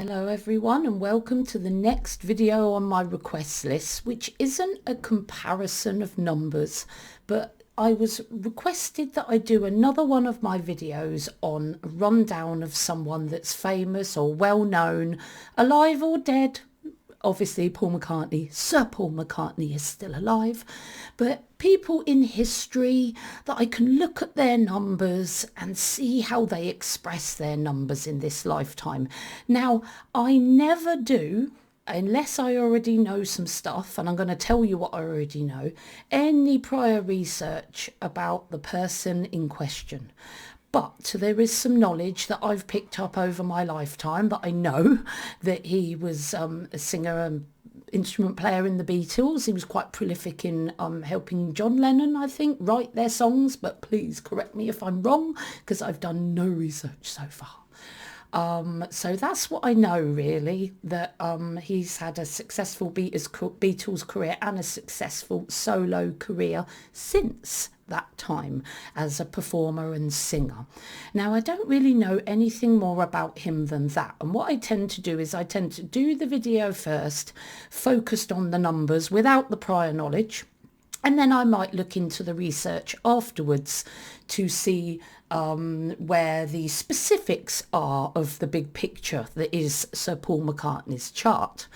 Hello everyone and welcome to the next video on my request list, which isn't a comparison of numbers, but I was requested that I do another one of my videos on a rundown of someone that's famous or well known, alive or dead. Obviously Paul McCartney, Sir Paul McCartney is still alive, but people in history that I can look at their numbers and see how they express their numbers in this lifetime. Now, I never do, unless I already know some stuff, and I'm going to tell you what I already know, any prior research about the person in question. But there is some knowledge that I've picked up over my lifetime that I know that he was a singer and instrument player in the Beatles. He was quite prolific in helping John Lennon, I think, write their songs. But please correct me if I'm wrong, because I've done no research so far. So that's what I know, really, that he's had a successful Beatles career and a successful solo career since that time as a performer and singer. Now, I don't really know anything more about him than that. And what I tend to do is I tend to do the video first, focused on the numbers without the prior knowledge. And then I might look into the research afterwards to see where the specifics are of the big picture that is Sir Paul McCartney's chart.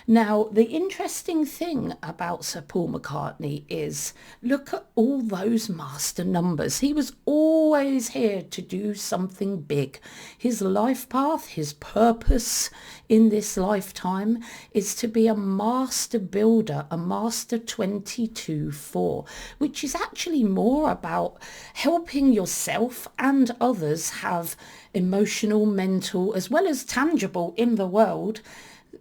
Now, the interesting thing about Sir Paul McCartney is look at all those master numbers. He was always here to do something big. His life path, his purpose in this lifetime is to be a master builder, a master 22-4, which is actually more about helping yourself and others have emotional, mental, as well as tangible in the world,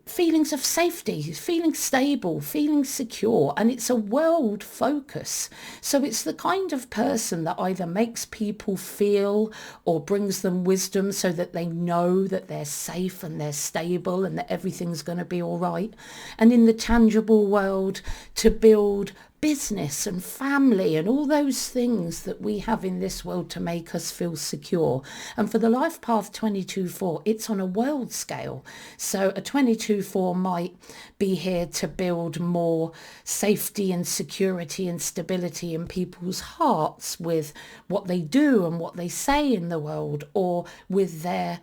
feelings of safety, feeling stable, feeling secure, and it's a world focus. So it's the kind of person that either makes people feel or brings them wisdom so that they know that they're safe and they're stable and that everything's going to be all right. And in the tangible world, to build business and family and all those things that we have in this world to make us feel secure. And for the Life Path 22-4, it's on a world scale. So a 22-4 might be here to build more safety and security and stability in people's hearts with what they do and what they say in the world, or with their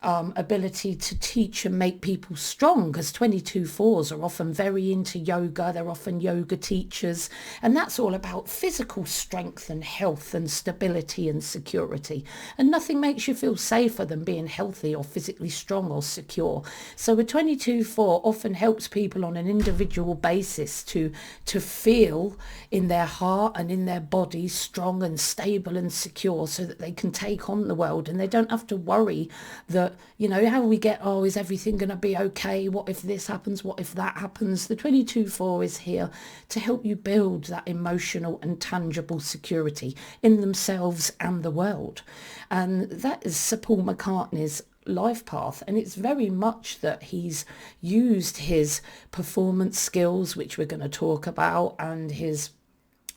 ability to teach and make people strong, because 22-4s are often very into yoga. They're often yoga teachers, and that's all about physical strength and health and stability and security, and nothing makes you feel safer than being healthy or physically strong or secure. So a 22-4 often helps people on an individual basis to feel in their heart and in their body strong and stable and secure, so that they can take on the world and they don't have to worry that, you know, how we get, oh, is everything going to be okay? What if this happens? What if that happens? The 22-4 is here to help you build that emotional and tangible security in themselves and the world. And that is Sir Paul McCartney's life path, and it's very much that he's used his performance skills, which we're going to talk about, and his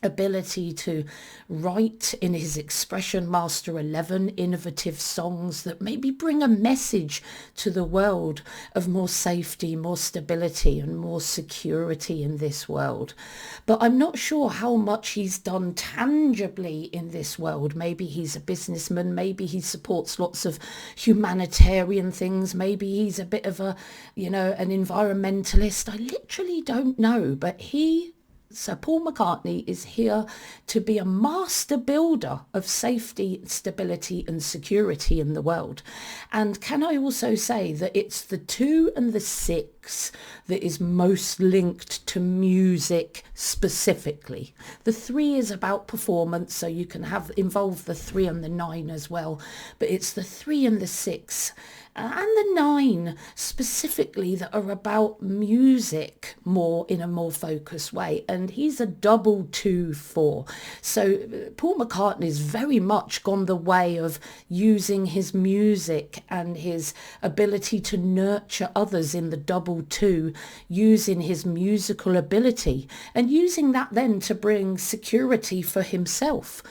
ability to write in his Expression Master 11 innovative songs that maybe bring a message to the world of more safety, more stability and more security in this world. But I'm not sure how much he's done tangibly in this world. Maybe he's a businessman, maybe he supports lots of humanitarian things, maybe he's a bit of a, you know, an environmentalist. I literally don't know, but Sir Paul McCartney is here to be a master builder of safety, stability and security in the world. And can I also say that it's the 2 and the 6 that is most linked to music specifically. The 3 is about performance, so you can involve the 3 and the 9 as well, but it's the 3 and the 6 and the 9 specifically that are about music more in a more focused way. And he's a double 2-4. So Paul McCartney's very much gone the way of using his music and his ability to nurture others in the double 2, using his musical ability and using that then to bring security for himself.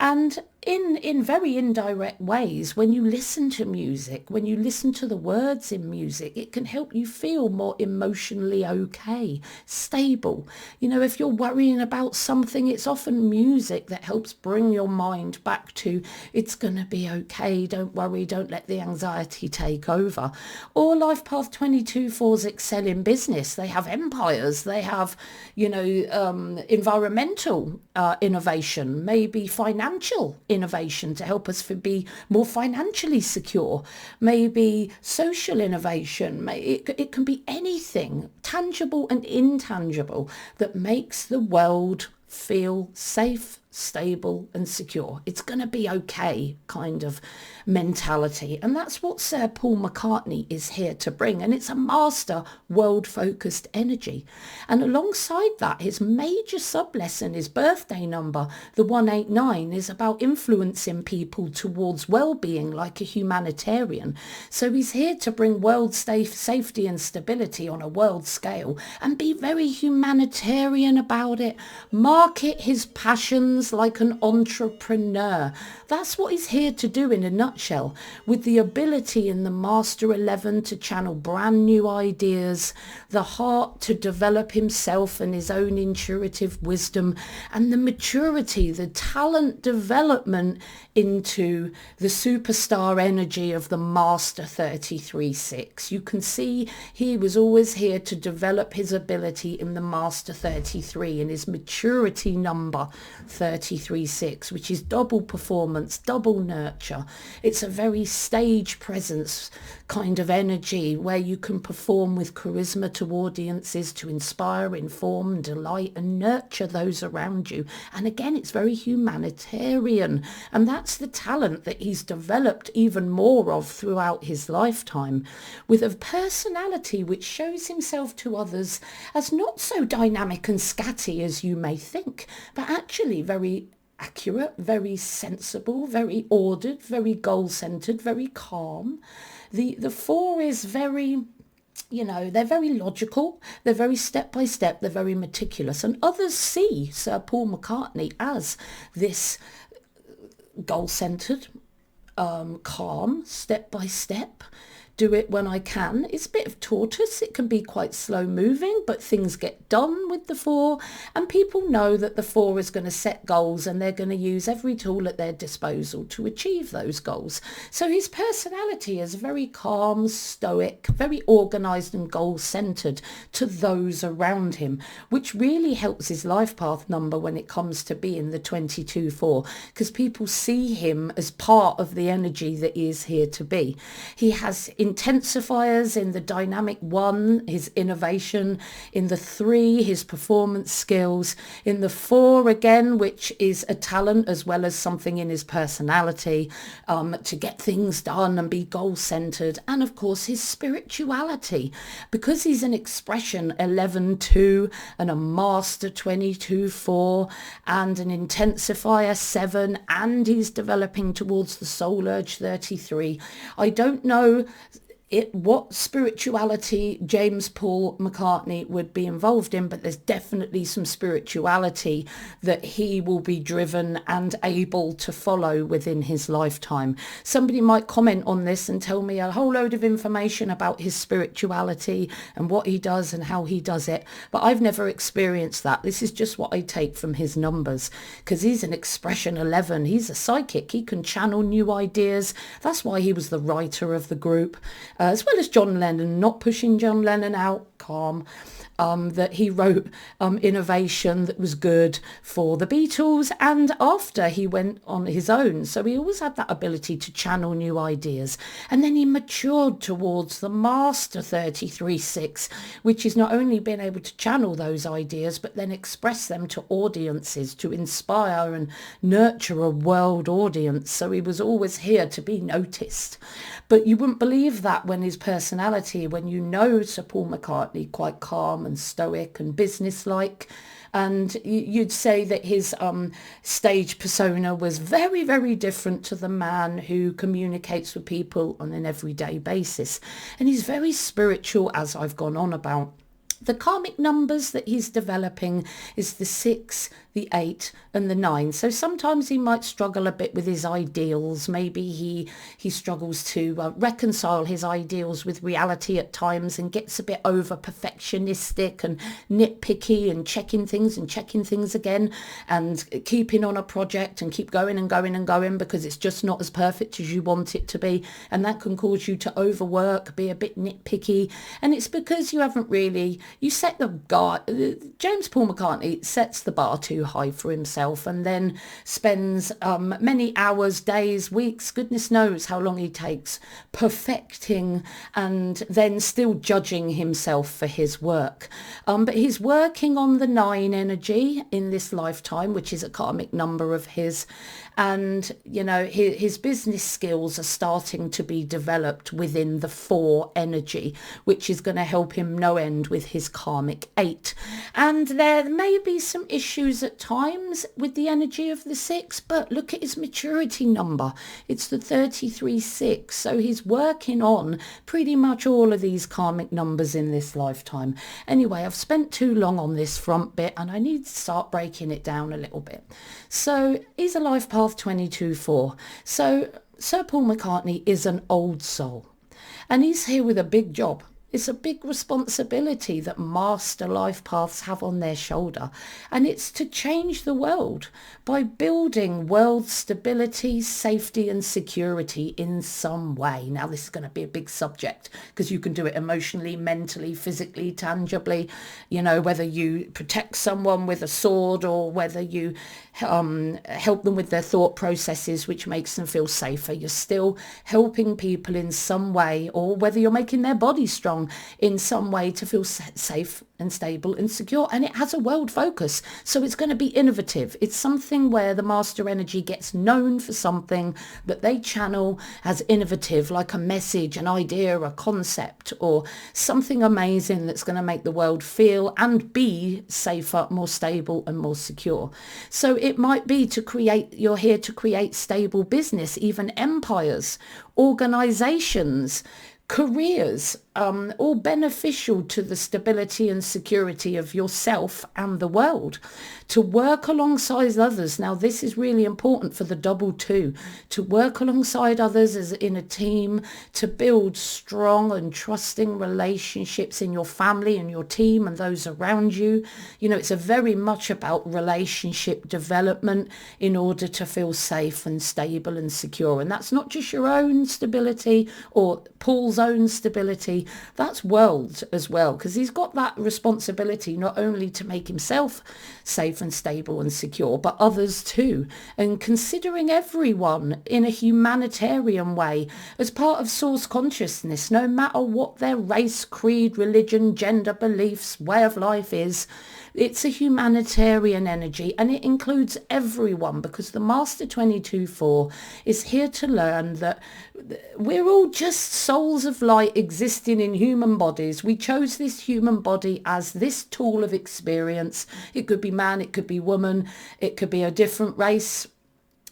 And in very indirect ways, when you listen to music, when you listen to the words in music, it can help you feel more emotionally okay, stable. You know, if you're worrying about something, it's often music that helps bring your mind back to, it's going to be okay, don't worry, don't let the anxiety take over. Or Life Path 22/4s excel in business. They have empires, they have, environmental innovation, maybe financial innovation to help us be more financially secure, maybe social innovation. It can be anything, tangible and intangible, that makes the world feel safe, stable and secure. It's going to be okay kind of mentality. And that's what Sir Paul McCartney is here to bring. And it's a master world-focused energy. And alongside that, his major sub-lesson, his birthday number, the 189, is about influencing people towards well-being like a humanitarian. So he's here to bring world safety and stability on a world scale and be very humanitarian about it. Market his passions like an entrepreneur. That's what he's here to do in a nutshell, with the ability in the Master 11 to channel brand new ideas, the heart to develop himself and his own intuitive wisdom, and the maturity, the talent development into the superstar energy of the Master 33/6. You can see he was always here to develop his ability in the Master 33 and his maturity number 33/6, which is double performance, double nurture. It's a very stage presence kind of energy where you can perform with charisma to audiences to inspire, inform, delight and nurture those around you. And again, it's very humanitarian, and that's the talent that he's developed even more of throughout his lifetime, with a personality which shows himself to others as not so dynamic and scatty as you may think, but actually very accurate, very sensible, very ordered, very goal-centered, very calm. The 4 is very, they're very logical, they're very step-by-step, they're very meticulous. And others see Sir Paul McCartney as this goal-centered, calm, step-by-step, do it when I can. It's a bit of tortoise. It can be quite slow moving, but things get done with the 4, and people know that the 4 is going to set goals and they're going to use every tool at their disposal to achieve those goals. So his personality is very calm, stoic, very organised and goal-centred to those around him, which really helps his life path number when it comes to being the 22/4, because people see him as part of the energy that he is here to be. He has intensifiers in the dynamic 1, his innovation, in the 3, his performance skills, in the 4 again, which is a talent as well as something in his personality, to get things done and be goal-centered, and of course his spirituality, because he's an expression 11/2 and a master 22/4 and an intensifier 7, and he's developing towards the soul urge 33. I don't know what spirituality James Paul McCartney would be involved in, but there's definitely some spirituality that he will be driven and able to follow within his lifetime. Somebody might comment on this and tell me a whole load of information about his spirituality and what he does and how he does it, but I've never experienced that. This is just what I take from his numbers, because he's an expression 11. He's a psychic. He can channel new ideas. That's why he was the writer of the group. As well as John Lennon, not pushing John Lennon out, calm, that he wrote innovation that was good for the Beatles and after he went on his own. So he always had that ability to channel new ideas. And then he matured towards the Master 33/6, which is not only being able to channel those ideas, but then express them to audiences, to inspire and nurture a world audience. So he was always here to be noticed. But you wouldn't believe that when his personality, when you know Sir Paul McCartney, quite calm and stoic and businesslike, and you'd say that his stage persona was very, very different to the man who communicates with people on an everyday basis. And he's very spiritual, as I've gone on about. The karmic numbers that he's developing is the 6, the 8 and the 9. So sometimes he might struggle a bit with his ideals. Maybe he struggles to reconcile his ideals with reality at times and gets a bit over perfectionistic and nitpicky and checking things again and keeping on a project and keep going and going and going because it's just not as perfect as you want it to be. And that can cause you to overwork, be a bit nitpicky. And it's because you haven't really... You set the bar. James Paul McCartney sets the bar too high for himself and then spends many hours, days, weeks, goodness knows how long he takes perfecting and then still judging himself for his work. But he's working on the 9 energy in this lifetime, which is a karmic number of his. And, you know, his business skills are starting to be developed within the 4 energy, which is going to help him no end with his karmic 8. And there may be some issues at times with the energy of the 6, but look at his maturity number. It's the 33-6. So he's working on pretty much all of these karmic numbers in this lifetime. Anyway, I've spent too long on this front bit and I need to start breaking it down a little bit. So he's a life path 22-4. So Sir Paul McCartney is an old soul and he's here with a big job. It's a big responsibility that master life paths have on their shoulder, and it's to change the world by building world stability, safety and security in some way. Now this is going to be a big subject because you can do it emotionally, mentally, physically, tangibly, you know, whether you protect someone with a sword or whether you help them with their thought processes, which makes them feel safer. You're still helping people in some way, or whether you're making their body strong in some way to feel safe and stable and secure. And it has a world focus, so it's going to be innovative. It's something where the master energy gets known for something that they channel as innovative, like a message, an idea, a concept, or something amazing that's going to make the world feel and be safer, more stable and more secure. So it might be you're here to create stable business, even empires, organizations, careers, all beneficial to the stability and security of yourself and the world. To work alongside others. Now this is really important for the double 2, to work alongside others as in a team, to build strong and trusting relationships in your family and your team and those around you. You know, it's a very much about relationship development in order to feel safe and stable and secure. And that's not just your own stability or Paul's own stability, that's world as well, because he's got that responsibility not only to make himself safe and stable and secure, but others too, and considering everyone in a humanitarian way as part of source consciousness, no matter what their race, creed, religion, gender, beliefs, way of life is. It's a humanitarian energy and it includes everyone, because the Master 22-4 is here to learn that we're all just souls of light existing in human bodies. We chose this human body as this tool of experience. It could be man, it could be woman, it could be a different race.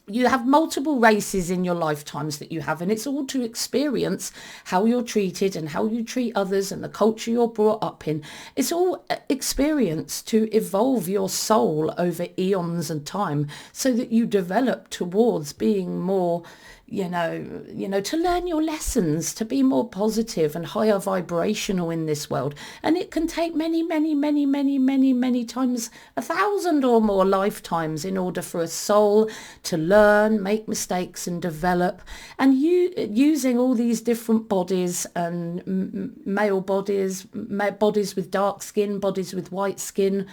You have multiple races in your lifetimes that you have, and it's all to experience how you're treated and how you treat others and the culture you're brought up in. It's all experience to evolve your soul over eons and time so that you develop towards being more, you know, to learn your lessons, to be more positive and higher vibrational in this world. And it can take many, many, many, many, many, many times, 1,000 or more lifetimes in order for a soul to learn, make mistakes and develop. And using all these different bodies and male bodies, bodies with dark skin, bodies with white skin,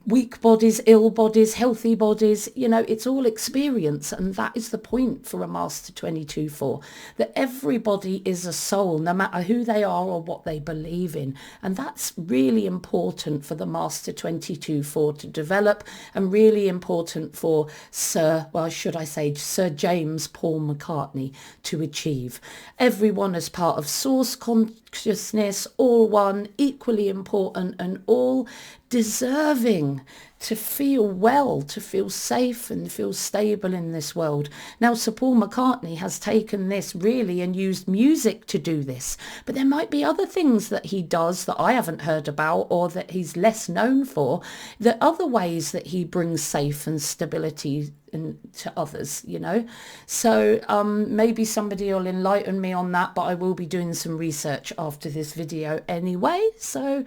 weak bodies, ill bodies, healthy bodies, you know, it's all experience. And that is the point for a Master 22-4, that everybody is a soul, no matter who they are or what they believe in. And that's really important for the Master 22-4 to develop, and really important for Sir James Paul McCartney to achieve. Everyone as part of source consciousness, all one, equally important, and all deserving to feel well, to feel safe and feel stable in this world. Now, Sir Paul McCartney has taken this really and used music to do this, but there might be other things that he does that I haven't heard about or that he's less known for, that other ways that he brings safe and stability to others, you know. So maybe somebody will enlighten me on that, but I will be doing some research after this video anyway. So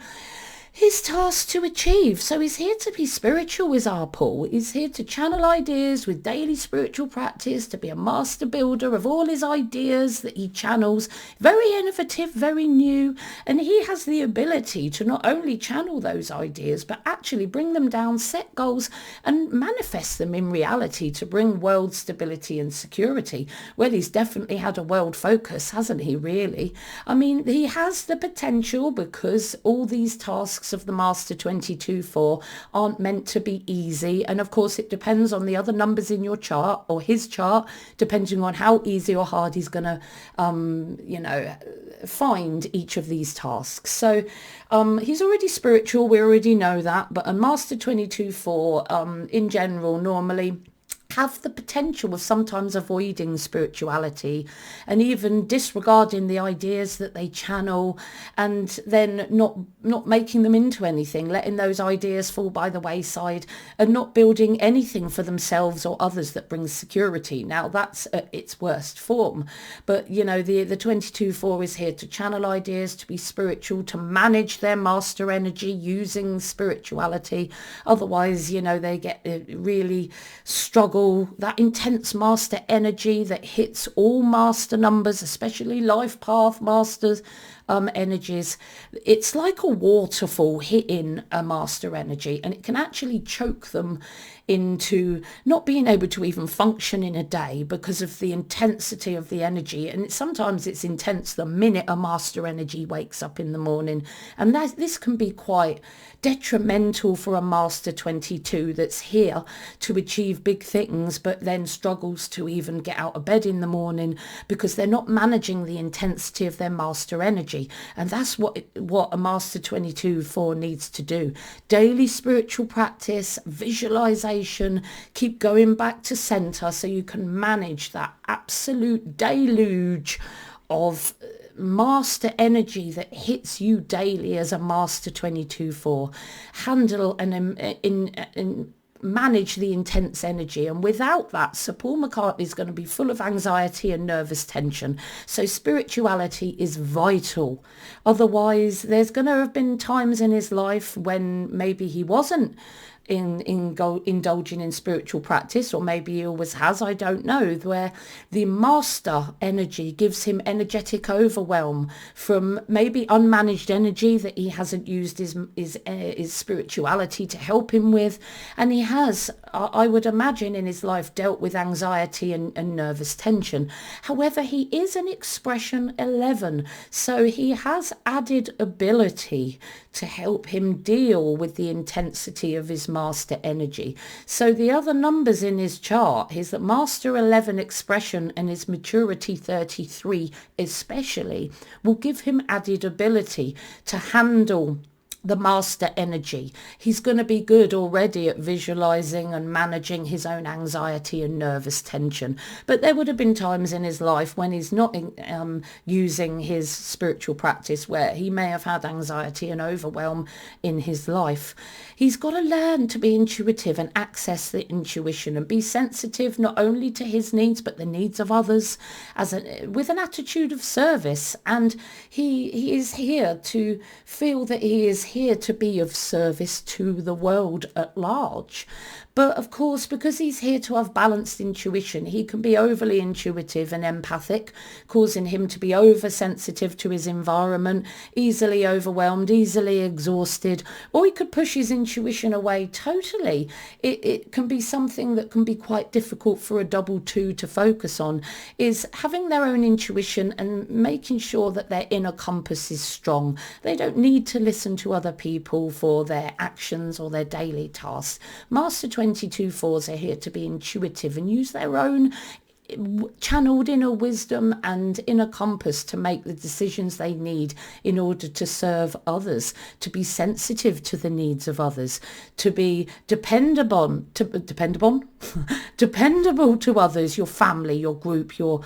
his task to achieve. So he's here to be spiritual, is our Paul. He's here to channel ideas with daily spiritual practice, to be a master builder of all his ideas that he channels. Very innovative, very new. And he has the ability to not only channel those ideas, but actually bring them down, set goals and manifest them in reality to bring world stability and security. Well, he's definitely had a world focus, hasn't he, really? I mean, he has the potential, because all these tasks of the Master 22-4 aren't meant to be easy, and of course it depends on the other numbers in your chart or his chart, depending on how easy or hard he's going to find each of these tasks. So he's already spiritual, we already know that, but a Master 22-4 in general normally have the potential of sometimes avoiding spirituality and even disregarding the ideas that they channel, and then not making them into anything, letting those ideas fall by the wayside and not building anything for themselves or others that brings security. Now that's at its worst form, but you know, the 22-4 is here to channel ideas, to be spiritual, to manage their master energy using spirituality. Otherwise, you know, they get really struggle, that intense master energy that hits all master numbers, especially life path masters energies. It's like a waterfall hitting a master energy, and it can actually choke them into not being able to even function in a day because of the intensity of the energy. And sometimes it's intense the minute a master energy wakes up in the morning, and this can be quite detrimental for a Master 22 that's here to achieve big things but then struggles to even get out of bed in the morning because they're not managing the intensity of their master energy. And that's what a Master 22-4 needs to do. Daily spiritual practice, visualization, keep going back to center so you can manage that absolute deluge of master energy that hits you daily as a Master 22-4. Handle and manage the intense energy, and without that, Sir Paul McCartney is going to be full of anxiety and nervous tension. So spirituality is vital. Otherwise, there's going to have been times in his life when maybe he wasn't indulging in spiritual practice, or maybe he always has, I don't know, where the master energy gives him energetic overwhelm from maybe unmanaged energy that he hasn't used his spirituality to help him with. And he has, I would imagine, in his life dealt with anxiety and nervous tension. However, he is an expression 11, so he has added ability to help him deal with the intensity of his master energy. So the other numbers in his chart, his Master 11 expression and his maturity 33 especially, will give him added ability to handle the master energy. He's going to be good already at visualizing and managing his own anxiety and nervous tension. But there would have been times in his life when he's not using his spiritual practice where he may have had anxiety and overwhelm in his life. He's got to learn to be intuitive and access the intuition and be sensitive not only to his needs but the needs of others with an attitude of service. And he is here to feel that he is here to be of service to the world at large. But of course, because he's here to have balanced intuition, he can be overly intuitive and empathic, causing him to be oversensitive to his environment, easily overwhelmed, easily exhausted, or he could push his intuition away totally. It can be something that can be quite difficult for a double 2 to focus on, is having their own intuition and making sure that their inner compass is strong. They don't need to listen to other people for their actions or their daily tasks. Master 22-4s are here to be intuitive and use their own channeled inner wisdom and inner compass to make the decisions they need in order to serve others, to be sensitive to the needs of others, to be dependable to others, your family, your group, your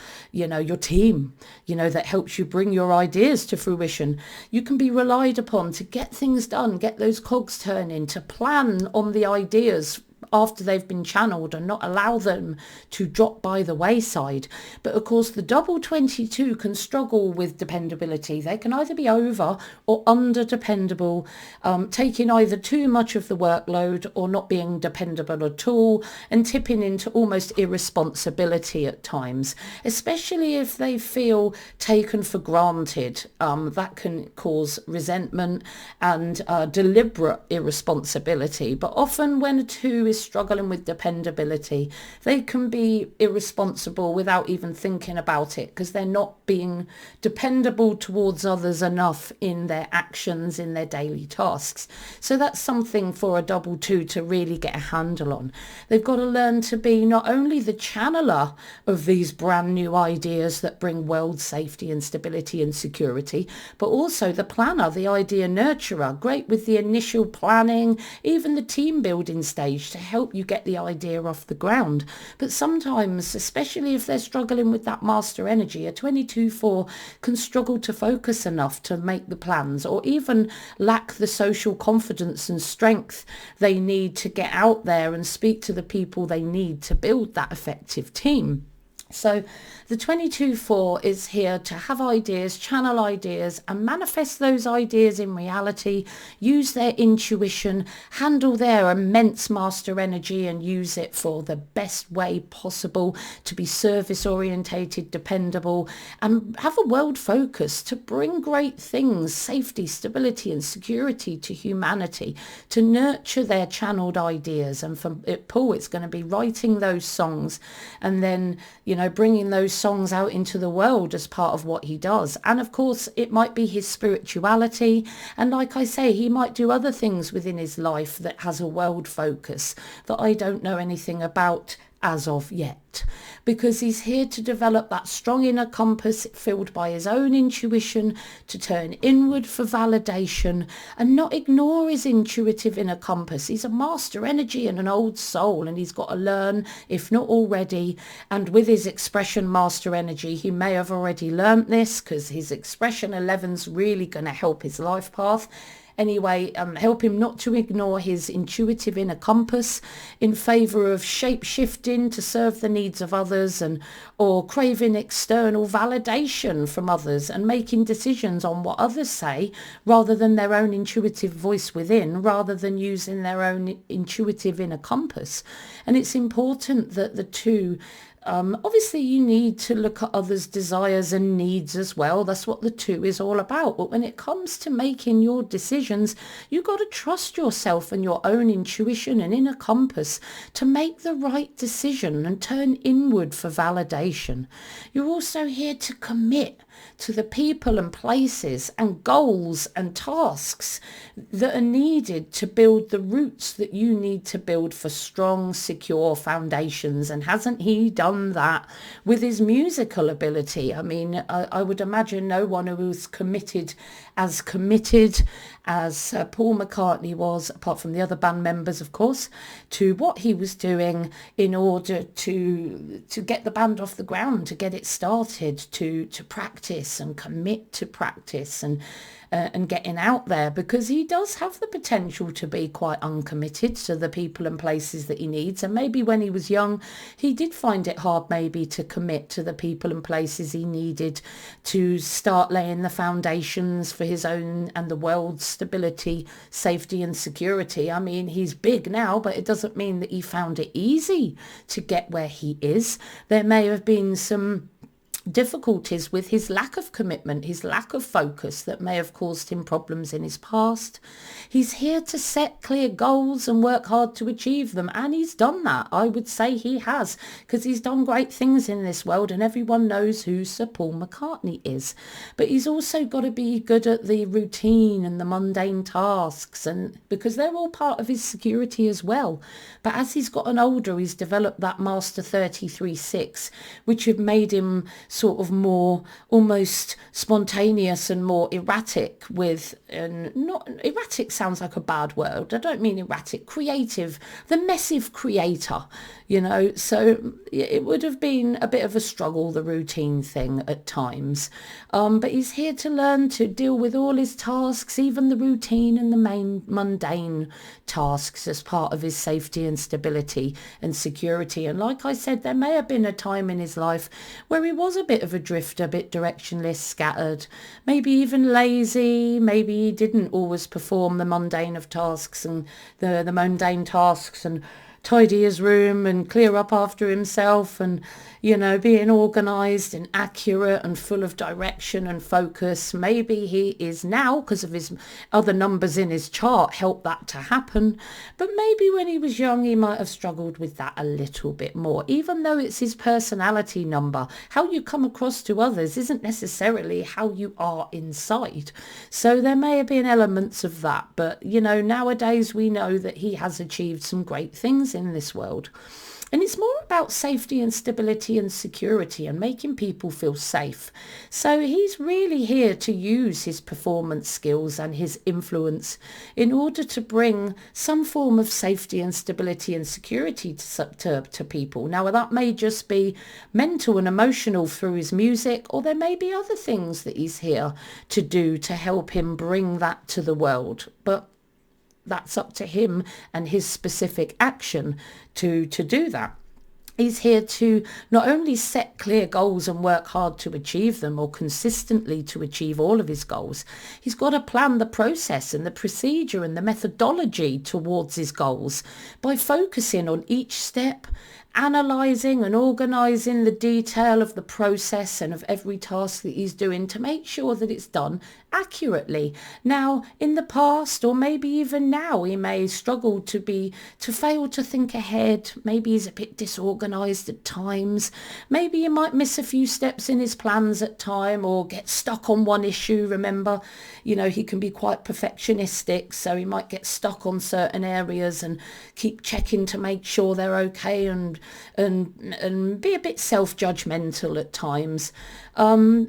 team, that helps you bring your ideas to fruition. You can be relied upon to get things done, get those cogs turning, to plan on the ideas after they've been channeled and not allow them to drop by the wayside. But of course, the double 22 can struggle with dependability. They can either be over or under dependable, taking either too much of the workload or not being dependable at all, and tipping into almost irresponsibility at times, especially if they feel taken for granted. That can cause resentment and deliberate irresponsibility. But often when a 2 is struggling with dependability, they can be irresponsible without even thinking about it, because they're not being dependable towards others enough in their actions, in their daily tasks. So that's something for a double 2 to really get a handle on. They've got to learn to be not only the channeler of these brand new ideas that bring world safety and stability and security, but also the planner, the idea nurturer, great with the initial planning, even the team building stage, to help you get the idea off the ground. But sometimes, especially if they're struggling with that master energy, a 22-4 can struggle to focus enough to make the plans, or even lack the social confidence and strength they need to get out there and speak to the people they need to build that effective team. So the 22-4 is here to have ideas, channel ideas, and manifest those ideas in reality, use their intuition, handle their immense master energy and use it for the best way possible, to be service orientated, dependable, and have a world focus to bring great things, safety, stability and security to humanity, to nurture their channeled ideas. And for Paul, it's going to be writing those songs and then, bringing those songs out into the world as part of what he does. And of course, it might be his spirituality. And like I say, he might do other things within his life that has a world focus that I don't know anything about as of yet, because he's here to develop that strong inner compass filled by his own intuition, to turn inward for validation and not ignore his intuitive inner compass. He's a master energy and an old soul, and he's got to learn, if not already. And with his expression master energy, he may have already learnt this, because his expression 11's really going to help his life path. Anyway, help him not to ignore his intuitive inner compass in favour of shape-shifting to serve the needs of others, or craving external validation from others and making decisions on what others say rather than their own intuitive voice within, rather than using their own intuitive inner compass. And it's important that the 2, obviously you need to look at others' desires and needs as well. That's what the 2 is all about. But when it comes to making your decisions, you've got to trust yourself and your own intuition and inner compass to make the right decision and turn inward for validation. You're also here to commit to the people and places and goals and tasks that are needed to build the roots that you need to build for strong, secure foundations. And hasn't he done that with his musical ability? I mean, I would imagine no one who's committed as Paul McCartney was, apart from the other band members, of course, to what he was doing in order to get the band off the ground, to get it started, to practice and commit to practice and getting out there, because he does have the potential to be quite uncommitted to the people and places that he needs. And maybe when he was young, he did find it hard maybe to commit to the people and places he needed to start laying the foundations for his own and the world's stability, safety and security. I mean, he's big now, but it doesn't mean that he found it easy to get where he is. There may have been some difficulties with his lack of commitment, his lack of focus that may have caused him problems in his past. He's here to set clear goals and work hard to achieve them, and he's done that. I would say he has, because he's done great things in this world, and everyone knows who Sir Paul McCartney is. But he's also got to be good at the routine and the mundane tasks, and because they're all part of his security as well. But as he's gotten older, he's developed that Master 33-6, which have made him sort of more almost spontaneous and more erratic with, and not erratic sounds like a bad word, I don't mean erratic, creative, the massive creator, so it would have been a bit of a struggle, the routine thing at times, but he's here to learn to deal with all his tasks, even the routine and the main mundane tasks, as part of his safety and stability and security. And like I said, there may have been a time in his life where he was a bit of a drifter, a bit directionless, scattered, maybe even lazy, maybe he didn't always perform the mundane of tasks and the mundane tasks and tidy his room and clear up after himself and, being organised and accurate and full of direction and focus. Maybe he is now, because of his other numbers in his chart, help that to happen. But maybe when he was young, he might have struggled with that a little bit more, even though it's his personality number. How you come across to others isn't necessarily how you are inside. So there may have been elements of that. But, nowadays we know that he has achieved some great things in this world. And it's more about safety and stability and security and making people feel safe. So he's really here to use his performance skills and his influence in order to bring some form of safety and stability and security to people. Now, that may just be mental and emotional through his music, or there may be other things that he's here to do to help him bring that to the world. But that's up to him and his specific action to do that. He's here to not only set clear goals and work hard to achieve them, or consistently to achieve all of his goals. He's got to plan the process and the procedure and the methodology towards his goals by focusing on each step, analysing and organising the detail of the process and of every task that he's doing to make sure that it's done accurately. Now, in the past, or maybe even now, he may struggle to fail to think ahead. Maybe he's a bit disorganised at times. Maybe he might miss a few steps in his plans at time, or get stuck on one issue. Remember, he can be quite perfectionistic, so he might get stuck on certain areas and keep checking to make sure they're okay, and be a bit self-judgmental at times.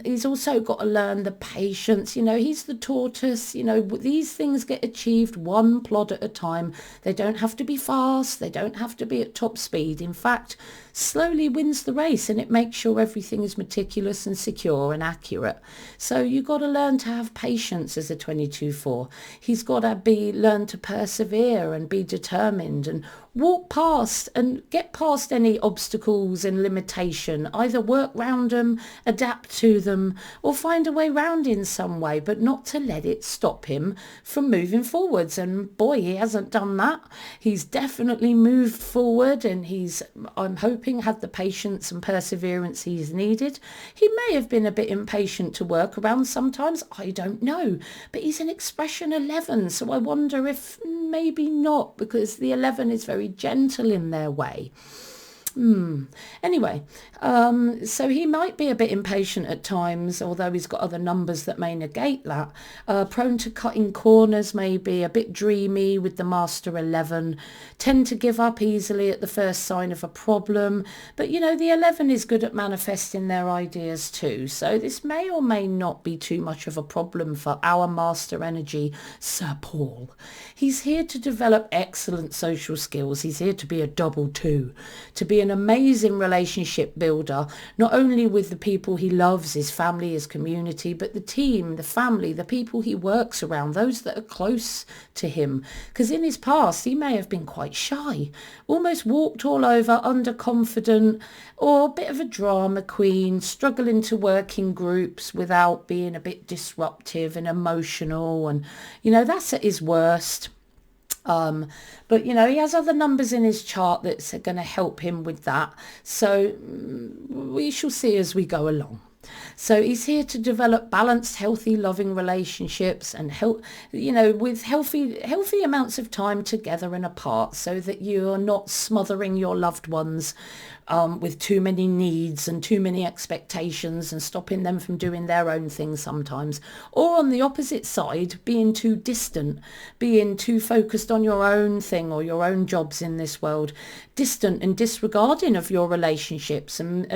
He's also got to learn the patience. He's the tortoise. These things get achieved one plod at a time. They don't have to be fast. They don't have to be at top speed. In fact, slowly wins the race, and it makes sure everything is meticulous and secure and accurate. So you've got to learn to have patience as a 22-4. He's got to learn to persevere and be determined and walk past and get past any obstacles and limitation, either work round them, adapt to them, or find a way round in some way, but not to let it stop him from moving forwards. And boy, he hasn't done that. He's definitely moved forward, and I'm hoping, had the patience and perseverance he's needed. He may have been a bit impatient to work around sometimes, I don't know, but he's an expression 11, so I wonder if maybe not, because the 11 is very gentle in their way. Anyway, so he might be a bit impatient at times, although he's got other numbers that may negate that. Prone to cutting corners, maybe a bit dreamy with the Master 11. Tend to give up easily at the first sign of a problem. But, the 11 is good at manifesting their ideas too. So this may or may not be too much of a problem for our Master Energy, Sir Paul. He's here to develop excellent social skills. He's here to be a double 2, to be an amazing relationship builder, not only with the people he loves, his family, his community, but the team, the family, the people he works around, those that are close to him. Because in his past, he may have been quite shy, almost walked all over, underconfident, or a bit of a drama queen, struggling to work in groups without being a bit disruptive and emotional. And, that's at his worst. But he has other numbers in his chart that's going to help him with that. So we shall see as we go along. So he's here to develop balanced, healthy, loving relationships and help, with healthy amounts of time together and apart, so that you're not smothering your loved ones with too many needs and too many expectations and stopping them from doing their own thing sometimes. Or on the opposite side, being too distant, being too focused on your own thing or your own jobs in this world, distant and disregarding of your relationships and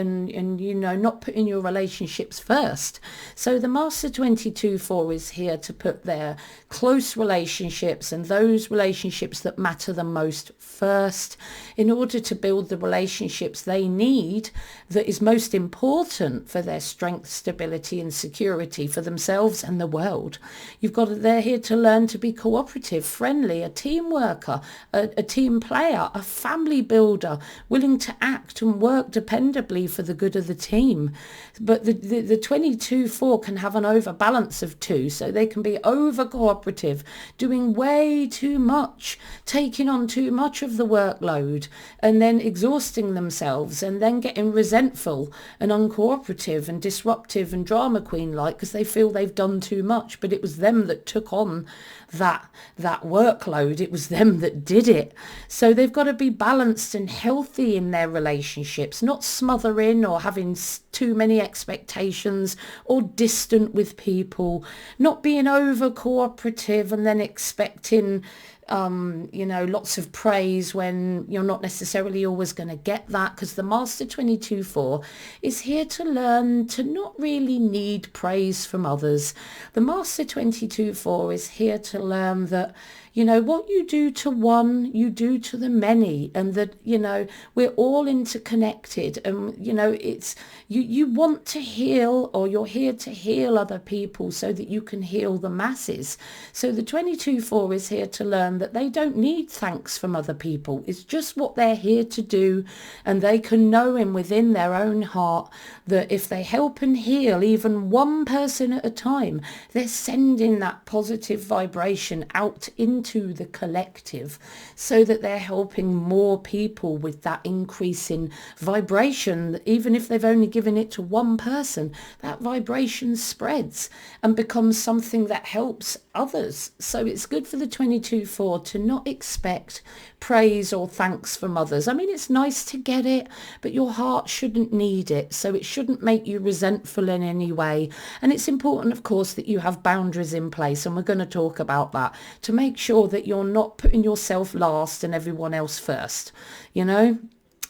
not putting your relationships first. So the Master 22-4 is here to put their close relationships and those relationships that matter the most first, in order to build the relationships they need that is most important for their strength, stability and security for themselves and the world. They're here to learn to be cooperative, friendly, a team worker, a team player, a family builder, willing to act and work dependably for the good of the team. But the 22-4 can have an overbalance of two, so they can be over cooperative, doing way too much, taking on too much of the workload and then exhausting themselves and then getting resentful and uncooperative and disruptive and drama queen like because they feel they've done too much, but it was them that took on that workload. It was them that did it. So they've got to be balanced and healthy in their relationships, not smothering or having too many expectations or distant with people, not being over cooperative and then expecting lots of praise when you're not necessarily always going to get that, because the Master 22-4 is here to learn to not really need praise from others. The Master 22-4 is here to learn that what you do to one, you do to the many, and that, we're all interconnected, and, it's, you want to heal, or you're here to heal other people so that you can heal the masses. So the 22-4 is here to learn that they don't need thanks from other people. It's just what they're here to do, and they can know within their own heart that if they help and heal even one person at a time, they're sending that positive vibration out into the collective, so that they're helping more people with that increase in vibration. Even if they've only given it to one person, that vibration spreads and becomes something that helps others. So it's good for the 22-4 to not expect praise or thanks from others. I mean, it's nice to get it, but your heart shouldn't need it, so it shouldn't make you resentful in any way. And it's important, of course, that you have boundaries in place, and we're going to talk about that, to make sure that you're not putting yourself last and everyone else first,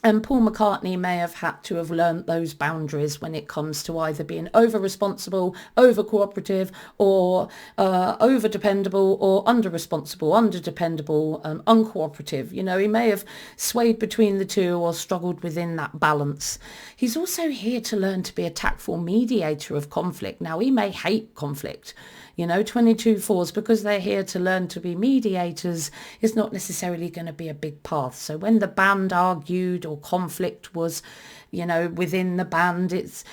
And Paul McCartney may have had to have learnt those boundaries when it comes to either being over-responsible, over-cooperative, or over-dependable, or under-responsible, under-dependable, uncooperative. He may have swayed between the two or struggled within that balance. He's also here to learn to be a tactful mediator of conflict. Now, he may hate conflict. 22-4s, because they're here to learn to be mediators, is not necessarily going to be a big path. So when the band argued or conflict was, within the band, it's,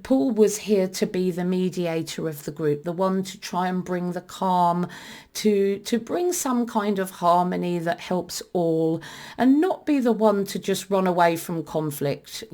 Paul was here to be the mediator of the group, the one to try and bring the calm, to bring some kind of harmony that helps all, and not be the one to just run away from conflict,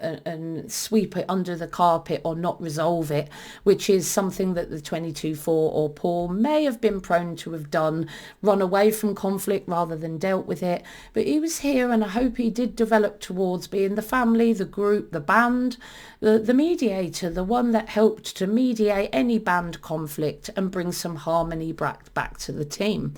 and sweep it under the carpet or not resolve it, which is something that the 22-4 or Paul may have been prone to have done, run away from conflict rather than dealt with it. But he was here, and I hope he did develop towards being the family, the group, the band, the mediator, the one that helped to mediate any band conflict and bring some harmony back to the team.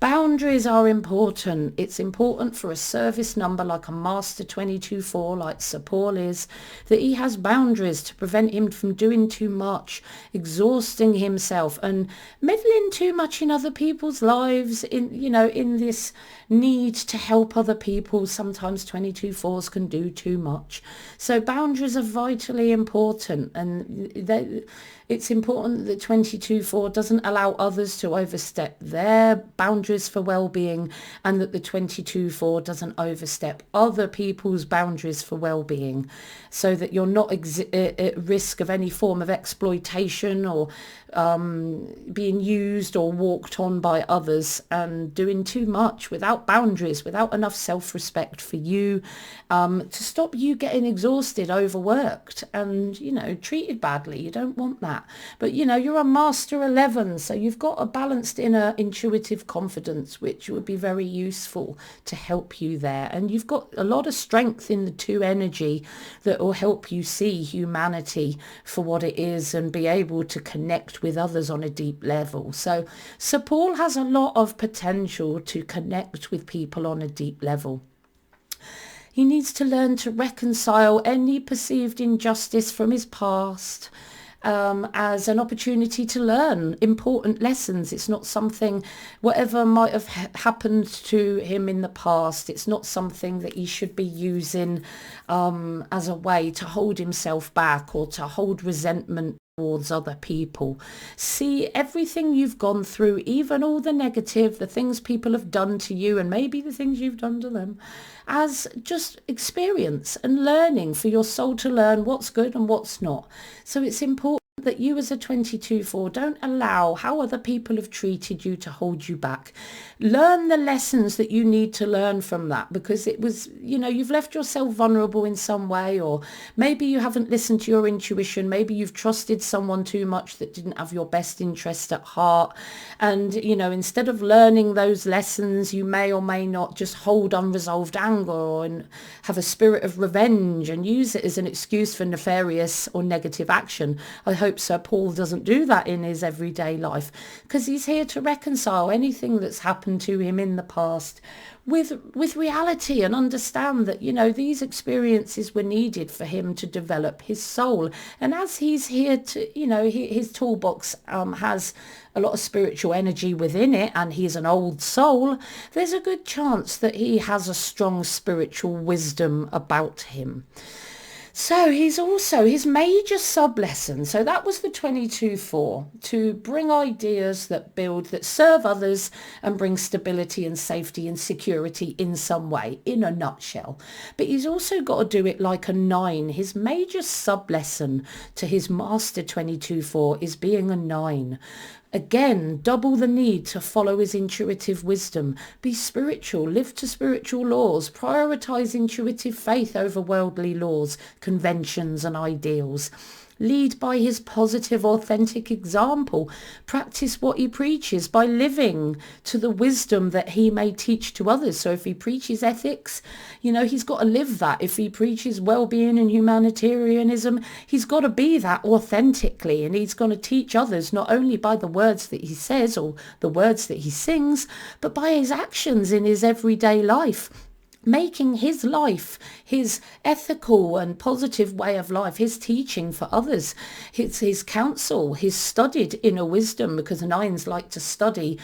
Boundaries are important. It's important for a service number like a Master 22-4, like Sir Paul is, that he has boundaries to prevent him from doing too much, exhausting himself and meddling too much in other people's lives, in this need to help other people. Sometimes 22-4s can do too much. So boundaries are vitally important, and It's important that 22-4 doesn't allow others to overstep their boundaries for well-being, and that the 22-4 doesn't overstep other people's boundaries for well-being, so that you're not at risk of any form of exploitation or being used or walked on by others, and doing too much without boundaries, without enough self-respect for you, to stop you getting exhausted, overworked, and, you know, treated badly. You don't want that. But, you know, you're a master 11, so you've got a balanced inner intuitive confidence, which would be very useful to help you there. And you've got a lot of strength in the 2 energy that will help you see humanity for what it is and be able to connect with others on a deep level. So Sir Paul has a lot of potential to connect with people on a deep level. He needs to learn to reconcile any perceived injustice from his past as an opportunity to learn important lessons. It's not something, whatever might have happened to him in the past, it's not something that he should be using as a way to hold himself back or to hold resentment towards other people. See everything you've gone through, even all the negative, the things people have done to you and maybe the things you've done to them, as just experience and learning for your soul to learn what's good and what's not. So it's important that you as a 22-4 don't allow how other people have treated you to hold you back. Learn the lessons that you need to learn from that, because it was, you know, you've left yourself vulnerable in some way, or maybe you haven't listened to your intuition, maybe you've trusted someone too much that didn't have your best interest at heart, and, you know, instead of learning those lessons, you may or may not just hold unresolved anger and have a spirit of revenge and use it as an excuse for nefarious or negative action. I hope Sir Paul doesn't do that in his everyday life, because he's here to reconcile anything that's happened to him in the past with reality, and understand that, you know, these experiences were needed for him to develop his soul. And as he's here to, you know, his toolbox has a lot of spiritual energy within it, and he's an old soul, there's a good chance that he has a strong spiritual wisdom about him. So he's also, his major sub-lesson, so that was the 22-4, to bring ideas that build, that serve others and bring stability and safety and security in some way, in a nutshell. But he's also got to do it like a 9. His major sub-lesson to his master 22-4 is being a 9. Again, double the need to follow his intuitive wisdom, be spiritual, live to spiritual laws, prioritize intuitive faith over worldly laws, conventions and ideals. Lead by his positive, authentic example. Practice what he preaches by living to the wisdom that he may teach to others. So if he preaches ethics, you know, he's got to live that. If he preaches well-being and humanitarianism, he's got to be that authentically. And he's going to teach others not only by the words that he says or the words that he sings, but by his actions in his everyday life. Making his life, his ethical and positive way of life, his teaching for others, his counsel, his studied inner wisdom, because 9s like to study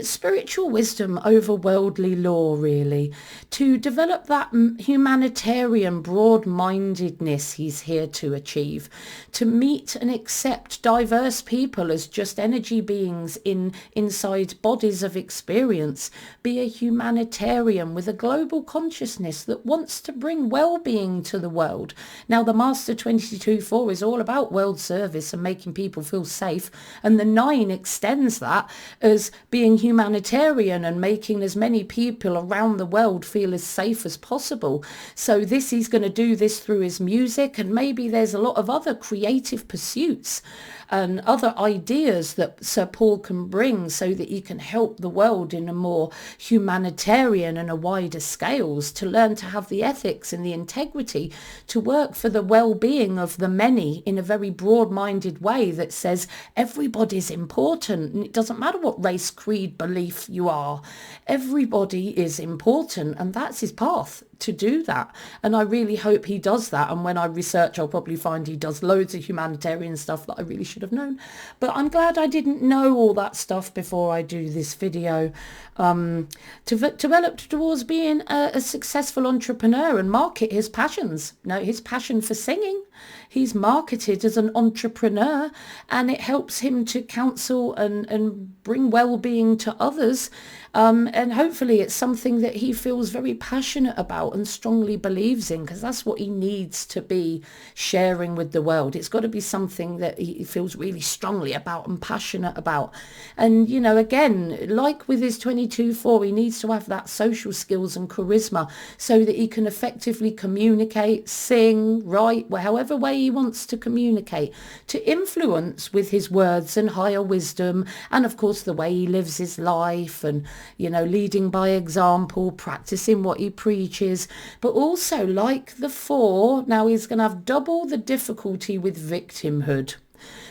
spiritual wisdom over worldly law, really. To develop that humanitarian broad-mindedness he's here to achieve. To meet and accept diverse people as just energy beings inside bodies of experience. Be a humanitarian with a global consciousness that wants to bring well-being to the world. Now, the Master 22-4 is all about world service and making people feel safe, and the 9 extends that as being humanitarian and making as many people around the world feel as safe as possible. So he's going to do this through his music, and maybe there's a lot of other creative pursuits and other ideas that Sir Paul can bring, so that he can help the world in a more humanitarian and a wider scales, to learn to have the ethics and the integrity to work for the well-being of the many in a very broad-minded way that says everybody's important, and it doesn't matter what race, creed, belief you are. Everybody is important, and that's his path to do that. And I really hope he does that. And when I research, I'll probably find he does loads of humanitarian stuff that I really should have known. But I'm glad I didn't know all that stuff before I do this video. To develop towards being a successful entrepreneur and market his passions. His passion for singing, He's marketed as an entrepreneur, and it helps him to counsel and bring well-being to others. And hopefully it's something that he feels very passionate about and strongly believes in, because that's what he needs to be sharing with the world. It's got to be something that he feels really strongly about and passionate about. And, you know, again, like with his 22-4, he needs to have that social skills and charisma so that he can effectively communicate, sing, write, however way he wants to communicate, to influence with his words and higher wisdom, and of course the way he lives his life, and, you know, leading by example, practicing what he preaches. But also, like the 4, now he's going to have double the difficulty with victimhood,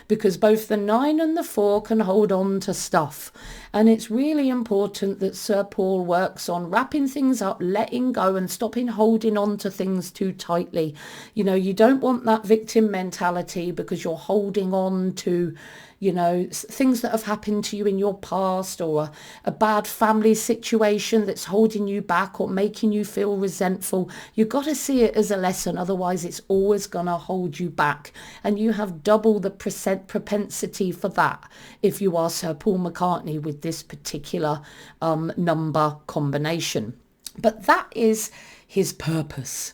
because both the 9 and the 4 can hold on to stuff. And it's really important that Sir Paul works on wrapping things up, letting go, and stopping holding on to things too tightly. You know, you don't want that victim mentality, because you're holding on to, you know, things that have happened to you in your past, or a bad family situation that's holding you back or making you feel resentful. You've got to see it as a lesson, otherwise it's always going to hold you back. And you have double the propensity for that if you are Sir Paul McCartney with this particular number combination. But that is his purpose.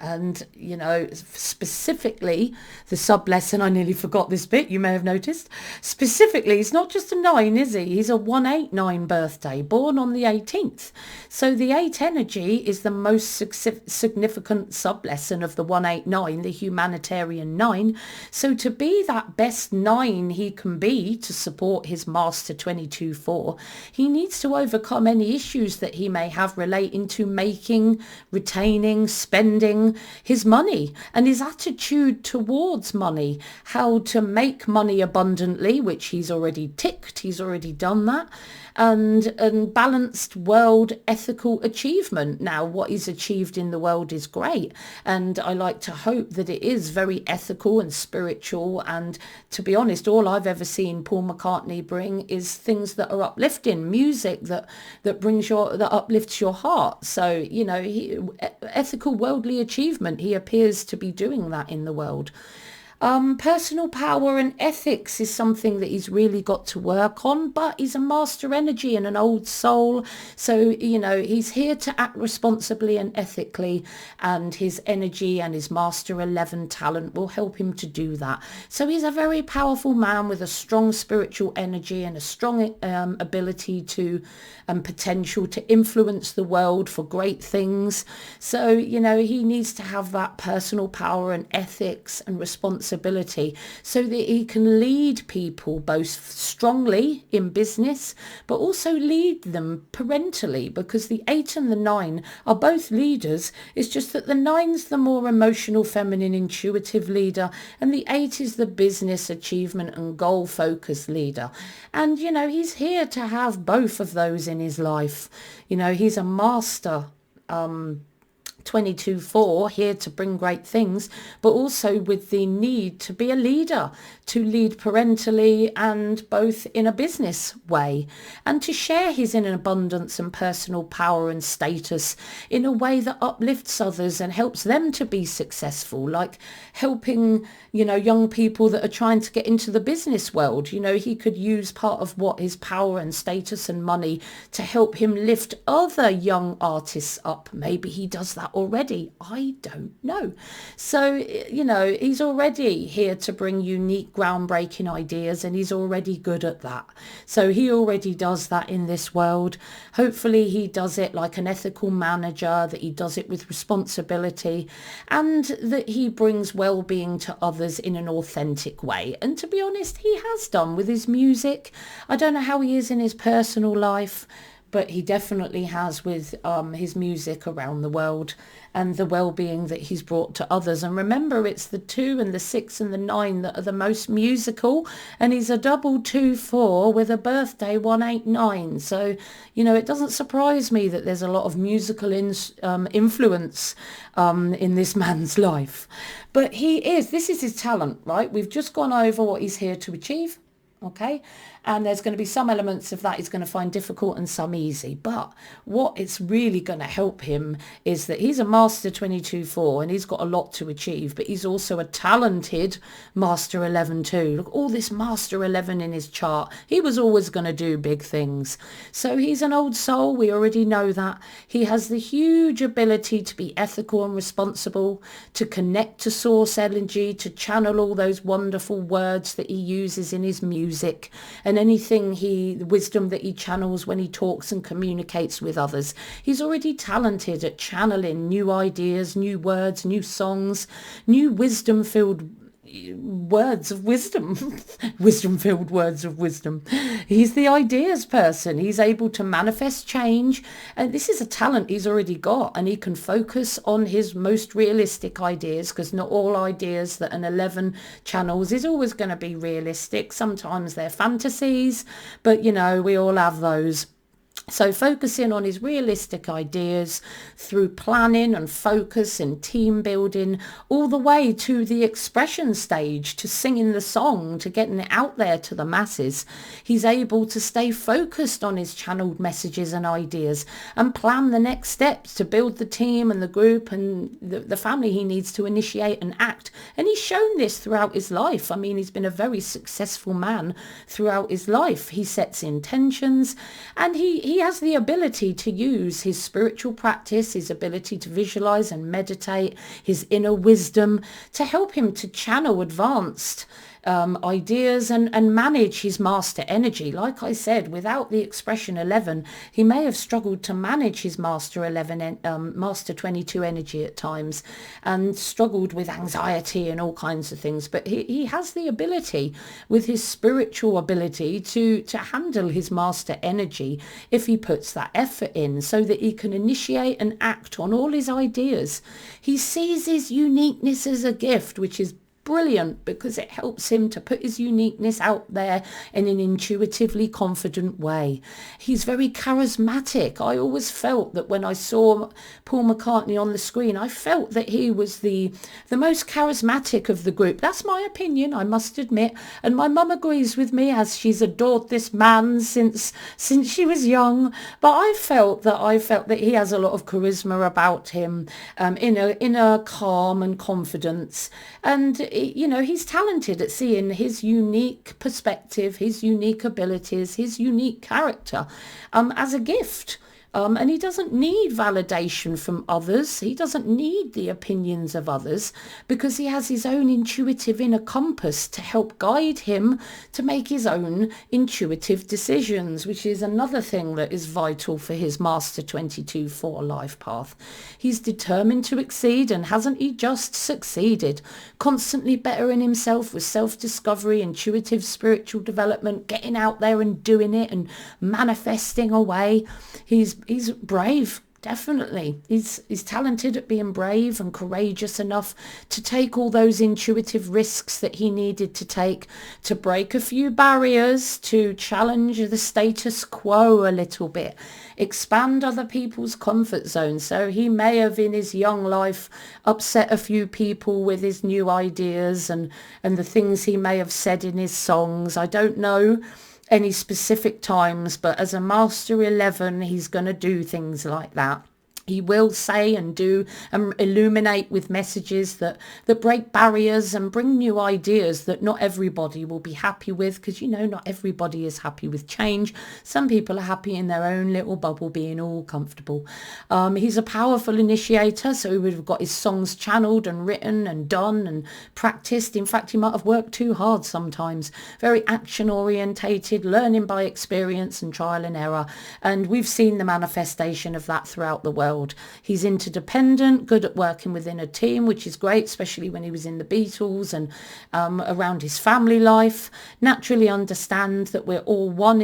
And, you know, specifically the sub lesson, I nearly forgot this bit, you may have noticed. Specifically, he's not just a 9, is he? He's a 189 birthday, born on the 18th. So the 8 energy is the most significant sub lesson of the 189, the humanitarian 9. So to be that best 9 he can be to support his master 22-4, he needs to overcome any issues that he may have relating to making, retaining, spending his money, and his attitude towards money, how to make money abundantly, which he's already ticked, he's already done that, and balanced world ethical achievement. Now, what he's achieved in the world is great, and I like to hope that it is very ethical and spiritual. And to be honest, all I've ever seen Paul McCartney bring is things that are uplifting, music that uplifts your heart. So, you know, ethical worldly achievement, he appears to be doing that in the world. Personal power and ethics is something that he's really got to work on, but he's a master energy and an old soul. So, you know, he's here to act responsibly and ethically, and his energy and his master 11 talent will help him to do that. So he's a very powerful man with a strong spiritual energy and a strong ability to and potential to influence the world for great things. So, you know, he needs to have that personal power and ethics and responsibility so that he can lead people both strongly in business, but also lead them parentally, because the 8 and the 9 are both leaders. It's just that the 9's the more emotional, feminine, intuitive leader, and the 8 is the business, achievement and goal focused leader. And, you know, he's here to have both of those in his life. You know, he's a master 22-4, here to bring great things, but also with the need to be a leader, to lead parentally and both in a business way, and to share his inner abundance and personal power and status in a way that uplifts others and helps them to be successful, like helping, you know, young people that are trying to get into the business world. You know, he could use part of what his power and status and money to help him lift other young artists up. Maybe he does that already, I don't know. So, you know, he's already here to bring unique, groundbreaking ideas, and he's already good at that. So he already does that in this world. Hopefully he does it like an ethical manager, that he does it with responsibility, and that he brings well-being to others in an authentic way. And to be honest, he has done with his music. I don't know how he is in his personal life, but he definitely has with his music around the world and the well-being that he's brought to others. And remember, it's the 2 and the 6 and the 9 that are the most musical, and he's a double 2-4 with a birthday 189. So, you know, it doesn't surprise me that there's a lot of musical influence in this man's life. But this is his talent, right? We've just gone over what he's here to achieve. Okay, and there's going to be some elements of that he's going to find difficult and some easy, but what it's really going to help him is that he's a master 22-4 and he's got a lot to achieve, but he's also a talented master 11 too. Look, all this master 11 in his chart. He was always going to do big things, so he's an old soul. We already know that. He has the huge ability to be ethical and responsible, to connect to source energy, to channel all those wonderful words that he uses in his music, and anything the wisdom that he channels when he talks and communicates with others. He's already talented at channeling new ideas, new words, new songs, new wisdom-filled words of wisdom. Wisdom-filled words of wisdom. He's the ideas person. He's able to manifest change, and this is a talent he's already got, and he can focus on his most realistic ideas, because not all ideas that an 11 channels is always going to be realistic. Sometimes they're fantasies, but you know, we all have those. So focusing on his realistic ideas through planning and focus and team building, all the way to the expression stage, to singing the song, to getting it out there to the masses. He's able to stay focused on his channeled messages and ideas and plan the next steps to build the team and the group and the family he needs to initiate and act. And he's shown this throughout his life. I mean, he's been a very successful man throughout his life. He sets intentions, and he has the ability to use his spiritual practice, his ability to visualize and meditate, his inner wisdom to help him to channel advanced ideas and manage his master energy. Like I said, without the expression 11, he may have struggled to manage his master 11, master 22 energy at times, and struggled with anxiety and all kinds of things. But he has the ability, with his spiritual ability, to handle his master energy if he puts that effort in, so that he can initiate and act on all his ideas. He sees his uniqueness as a gift, which is brilliant, because it helps him to put his uniqueness out there in an intuitively confident way. He's very charismatic. I always felt that when I saw Paul McCartney on the screen, I felt that he was the most charismatic of the group. That's my opinion, I must admit, and my mum agrees with me, as she's adored this man since she was young. But I felt that he has a lot of charisma about him, in a calm and confidence. And you know, he's talented at seeing his unique perspective, his unique abilities, his unique character as a gift. And he doesn't need validation from others. He doesn't need the opinions of others, because he has his own intuitive inner compass to help guide him to make his own intuitive decisions, which is another thing that is vital for his Master 22-4 life path. He's determined to exceed, and hasn't he just succeeded? Constantly bettering himself with self-discovery, intuitive spiritual development, getting out there and doing it and manifesting away. He's brave, definitely. He's talented at being brave and courageous enough to take all those intuitive risks that he needed to take, to break a few barriers, to challenge the status quo a little bit, expand other people's comfort zones. So he may have in his young life upset a few people with his new ideas and the things he may have said in his songs. I don't know any specific times, but as a Master 11, he's going to do things like that. He will say and do and illuminate with messages that break barriers and bring new ideas that not everybody will be happy with, because, you know, not everybody is happy with change. Some people are happy in their own little bubble, being all comfortable. He's a powerful initiator, so he would have got his songs channeled and written and done and practiced. In fact, he might have worked too hard sometimes. Very action orientated, learning by experience and trial and error. And we've seen the manifestation of that throughout the world. He's interdependent, good at working within a team, which is great, especially when he was in the Beatles and around his family life. Naturally understand that we're all one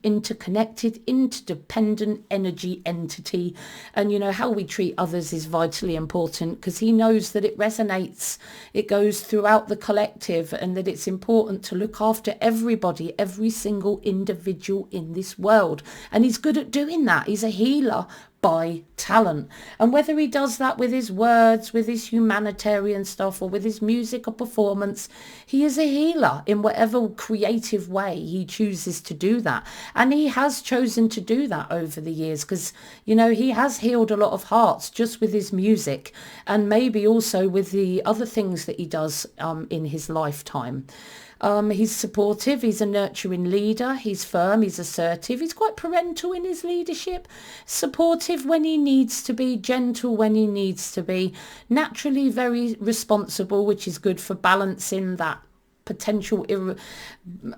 interconnected, interdependent energy entity. And, you know, how we treat others is vitally important, because he knows that it resonates. It goes throughout the collective, and that it's important to look after everybody, every single individual in this world. And he's good at doing that. He's a healer by talent. And whether he does that with his words, with his humanitarian stuff, or with his music or performance, he is a healer in whatever creative way he chooses to do that. And he has chosen to do that over the years, because, you know, he has healed a lot of hearts just with his music, and maybe also with the other things that he does in his lifetime. He's supportive, he's a nurturing leader, he's firm, he's assertive, he's quite parental in his leadership, supportive when he needs to be, gentle when he needs to be, naturally very responsible, which is good for balancing that potential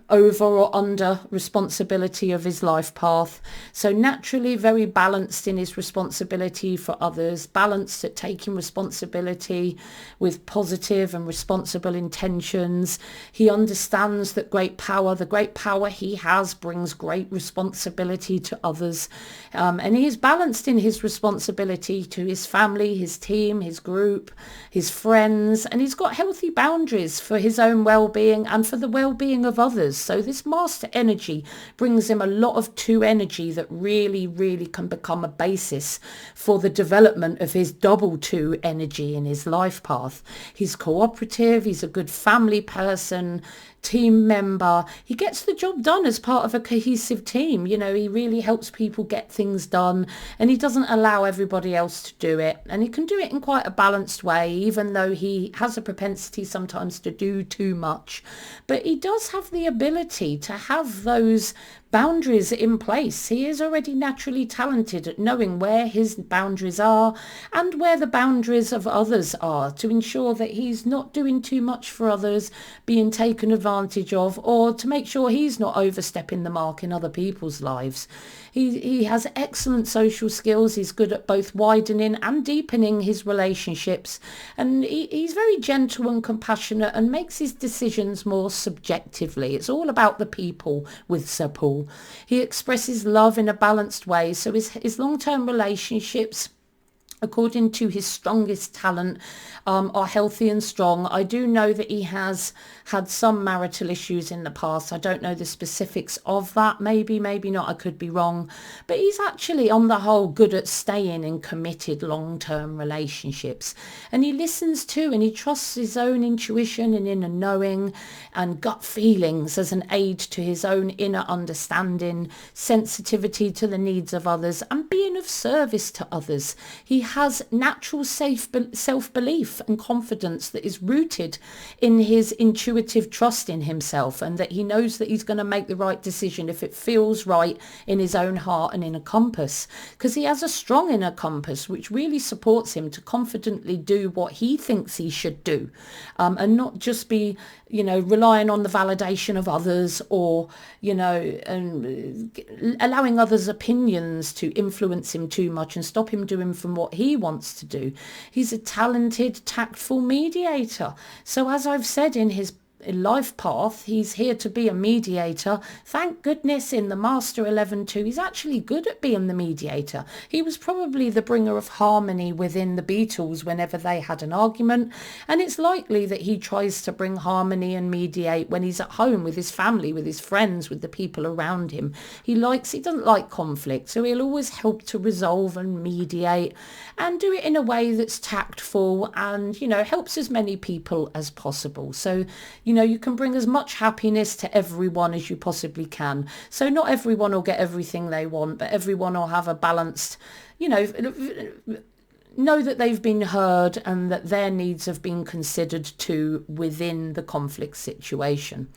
over or under responsibility of his life path. So naturally very balanced in his responsibility for others, balanced at taking responsibility with positive and responsible intentions. He understands that the great power he has brings great responsibility to others, and he is balanced in his responsibility to his family, his team, his group, his friends, and he's got healthy boundaries for his own well-being and for the well-being of others. So this master energy brings him a lot of two energy that really, really can become a basis for the development of his double two energy in his life path. He's cooperative, he's a good family person, team member. He gets the job done as part of a cohesive team. You know, he really helps people get things done, and he doesn't allow everybody else to do it. And he can do it in quite a balanced way, even though he has a propensity sometimes to do too much. But he does have the ability to have those boundaries in place. He is already naturally talented at knowing where his boundaries are and where the boundaries of others are, to ensure that he's not doing too much for others, being taken advantage of, or to make sure he's not overstepping the mark in other people's lives. He has excellent social skills. He's good at both widening and deepening his relationships, and he's very gentle and compassionate and makes his decisions more subjectively. It's all about the people with Sir Paul. He expresses love in a balanced way, so his long-term relationships, according to his strongest talent, are healthy and strong. I do know that he has had some marital issues in the past. I don't know the specifics of that. Maybe not. I could be wrong. But he's actually, on the whole, good at staying in committed long-term relationships. And he listens to and he trusts his own intuition and inner knowing and gut feelings as an aid to his own inner understanding, sensitivity to the needs of others, and being of service to others. He has natural self-belief and confidence that is rooted in his intuitive trust in himself, and that he knows that he's going to make the right decision if it feels right in his own heart and inner compass, because he has a strong inner compass which really supports him to confidently do what he thinks he should do, and not just be, relying on the validation of others, or, allowing others' opinions to influence him too much and stop him doing from what he wants to do. He's a talented, tactful mediator. So as I've said in his life path, he's here to be a mediator. Thank goodness in the Master 11-2 he's actually good at being the mediator. He was probably the bringer of harmony within the Beatles whenever they had an argument, and it's likely that he tries to bring harmony and mediate when he's at home with his family, with his friends, with the people around him. He doesn't like conflict, so he'll always help to resolve and mediate and do it in a way that's tactful and, helps as many people as possible. So, you can bring as much happiness to everyone as you possibly can. So not everyone will get everything they want, but everyone will have a balanced, know that they've been heard and that their needs have been considered too within the conflict situation.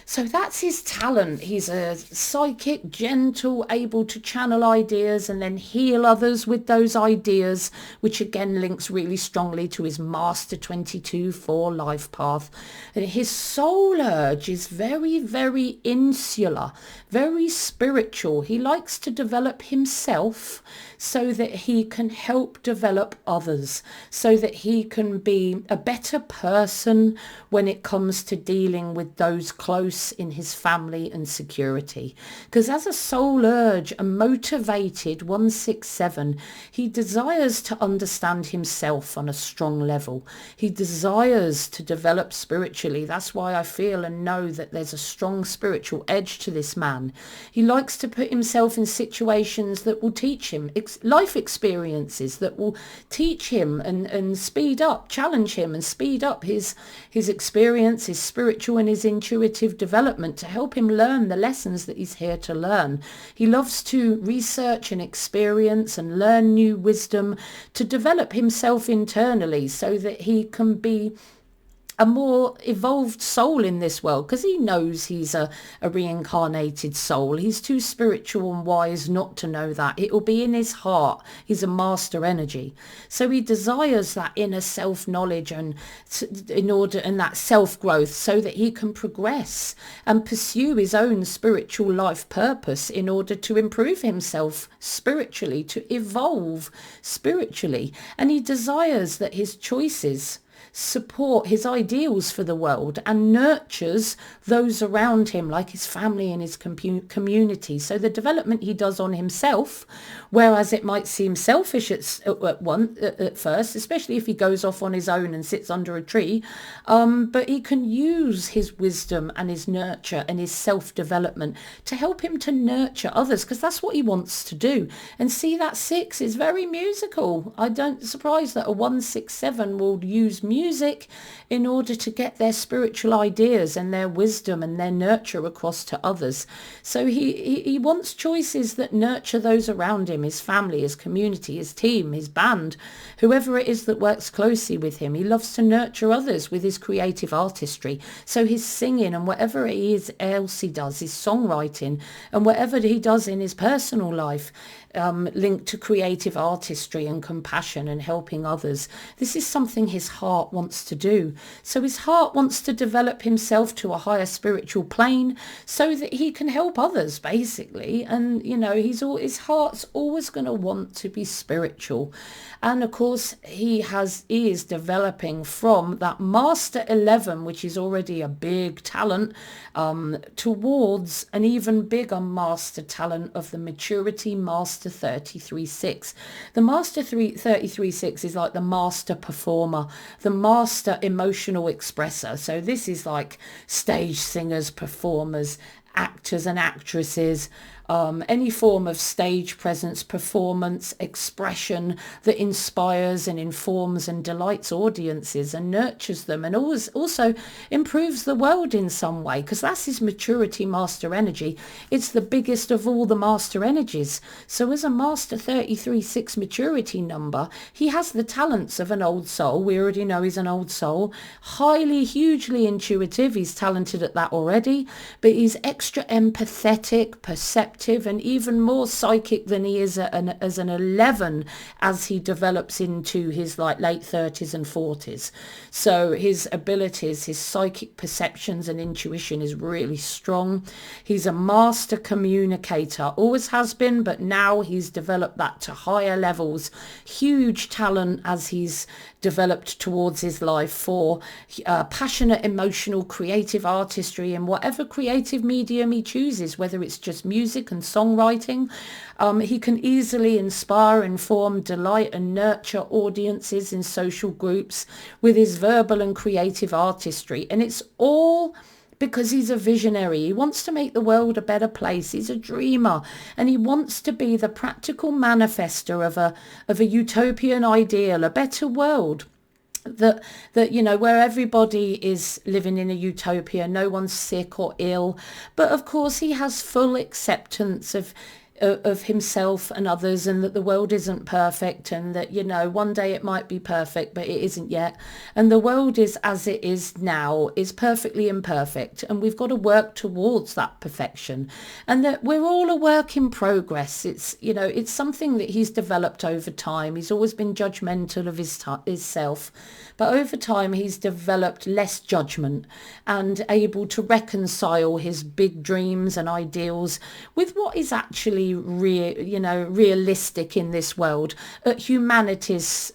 So that's his talent. He's a psychic, gentle, able to channel ideas and then heal others with those ideas, which again links really strongly to his Master 22-4 life path. And his soul urge is very, very insular, very spiritual. He likes to develop himself so that he can help develop others, so that he can be a better person when it comes to dealing with those close close in his family and security. Because as a soul urge, a motivated 167, he desires to understand himself on a strong level. He desires to develop spiritually. That's why I feel and know that there's a strong spiritual edge to this man. He likes to put himself in situations that will teach him, life experiences that will teach him and speed up, challenge him and speed up his experience, his spiritual and his intuitive development, to help him learn the lessons that he's here to learn. He loves to research and experience and learn new wisdom to develop himself internally so that he can be a more evolved soul in this world, because he knows he's a reincarnated soul. He's too spiritual and wise not to know that. It will be in his heart. He's a master energy. So he desires that inner self-knowledge and that self-growth so that he can progress and pursue his own spiritual life purpose in order to improve himself spiritually, to evolve spiritually. And he desires that his choices support his ideals for the world and nurtures those around him, like his family and his community. So the development he does on himself, whereas it might seem selfish at first, especially if he goes off on his own and sits under a tree, but he can use his wisdom and his nurture and his self-development to help him to nurture others, because that's what he wants to do. And see, that 6 is very musical. I don't surprise that a 167 will use music in order to get their spiritual ideas and their wisdom and their nurture across to others. So he wants choices that nurture those around him, his family, his community, his team, his band, whoever it is that works closely with him. He loves to nurture others with his creative artistry. So his singing and whatever it is else he does, his songwriting and whatever he does in his personal life, linked to creative artistry and compassion and helping others. This is something his heart wants to do. So his heart wants to develop himself to a higher spiritual plane so that he can help others, basically. And, you know, his heart's always going to want to be spiritual. And of course, he is developing from that Master 11, which is already a big talent, towards an even bigger master talent of the Maturity Master 33.6. The Master 33.6 is like the master performer, the master emotional expresser. So this is like stage singers, performers, actors and actresses, any form of stage presence, performance, expression that inspires and informs and delights audiences and nurtures them, and also improves the world in some way, because that's his maturity master energy. It's the biggest of all the master energies. So as a master 33.6 maturity number, he has the talents of an old soul. We already know he's an old soul, hugely intuitive. He's talented at that already, but he's extra empathetic, perceptive, and even more psychic than he is as an 11 as he develops into his late 30s and 40s. So his abilities, his psychic perceptions and intuition is really strong. He's a master communicator, always has been, but now he's developed that to higher levels. Huge talent as he's developed towards his life for passionate, emotional, creative artistry in whatever creative medium he chooses, whether it's just music and songwriting. He can easily inspire, inform, delight and nurture audiences in social groups with his verbal and creative artistry. And it's all because he's a visionary. He wants to make the world a better place. He's a dreamer, and he wants to be the practical manifester of a utopian ideal, a better world. That you know, where everybody is living in a utopia, no one's sick or ill, but of course he has full acceptance of himself and others, and that the world isn't perfect, and that, you know, one day it might be perfect but it isn't yet, and the world is as it is now is perfectly imperfect, and we've got to work towards that perfection, and that we're all a work in progress. It's, you know, it's something that he's developed over time. He's always been judgmental of his self, but over time he's developed less judgment and able to reconcile his big dreams and ideals with what is actually realistic in this world at humanity's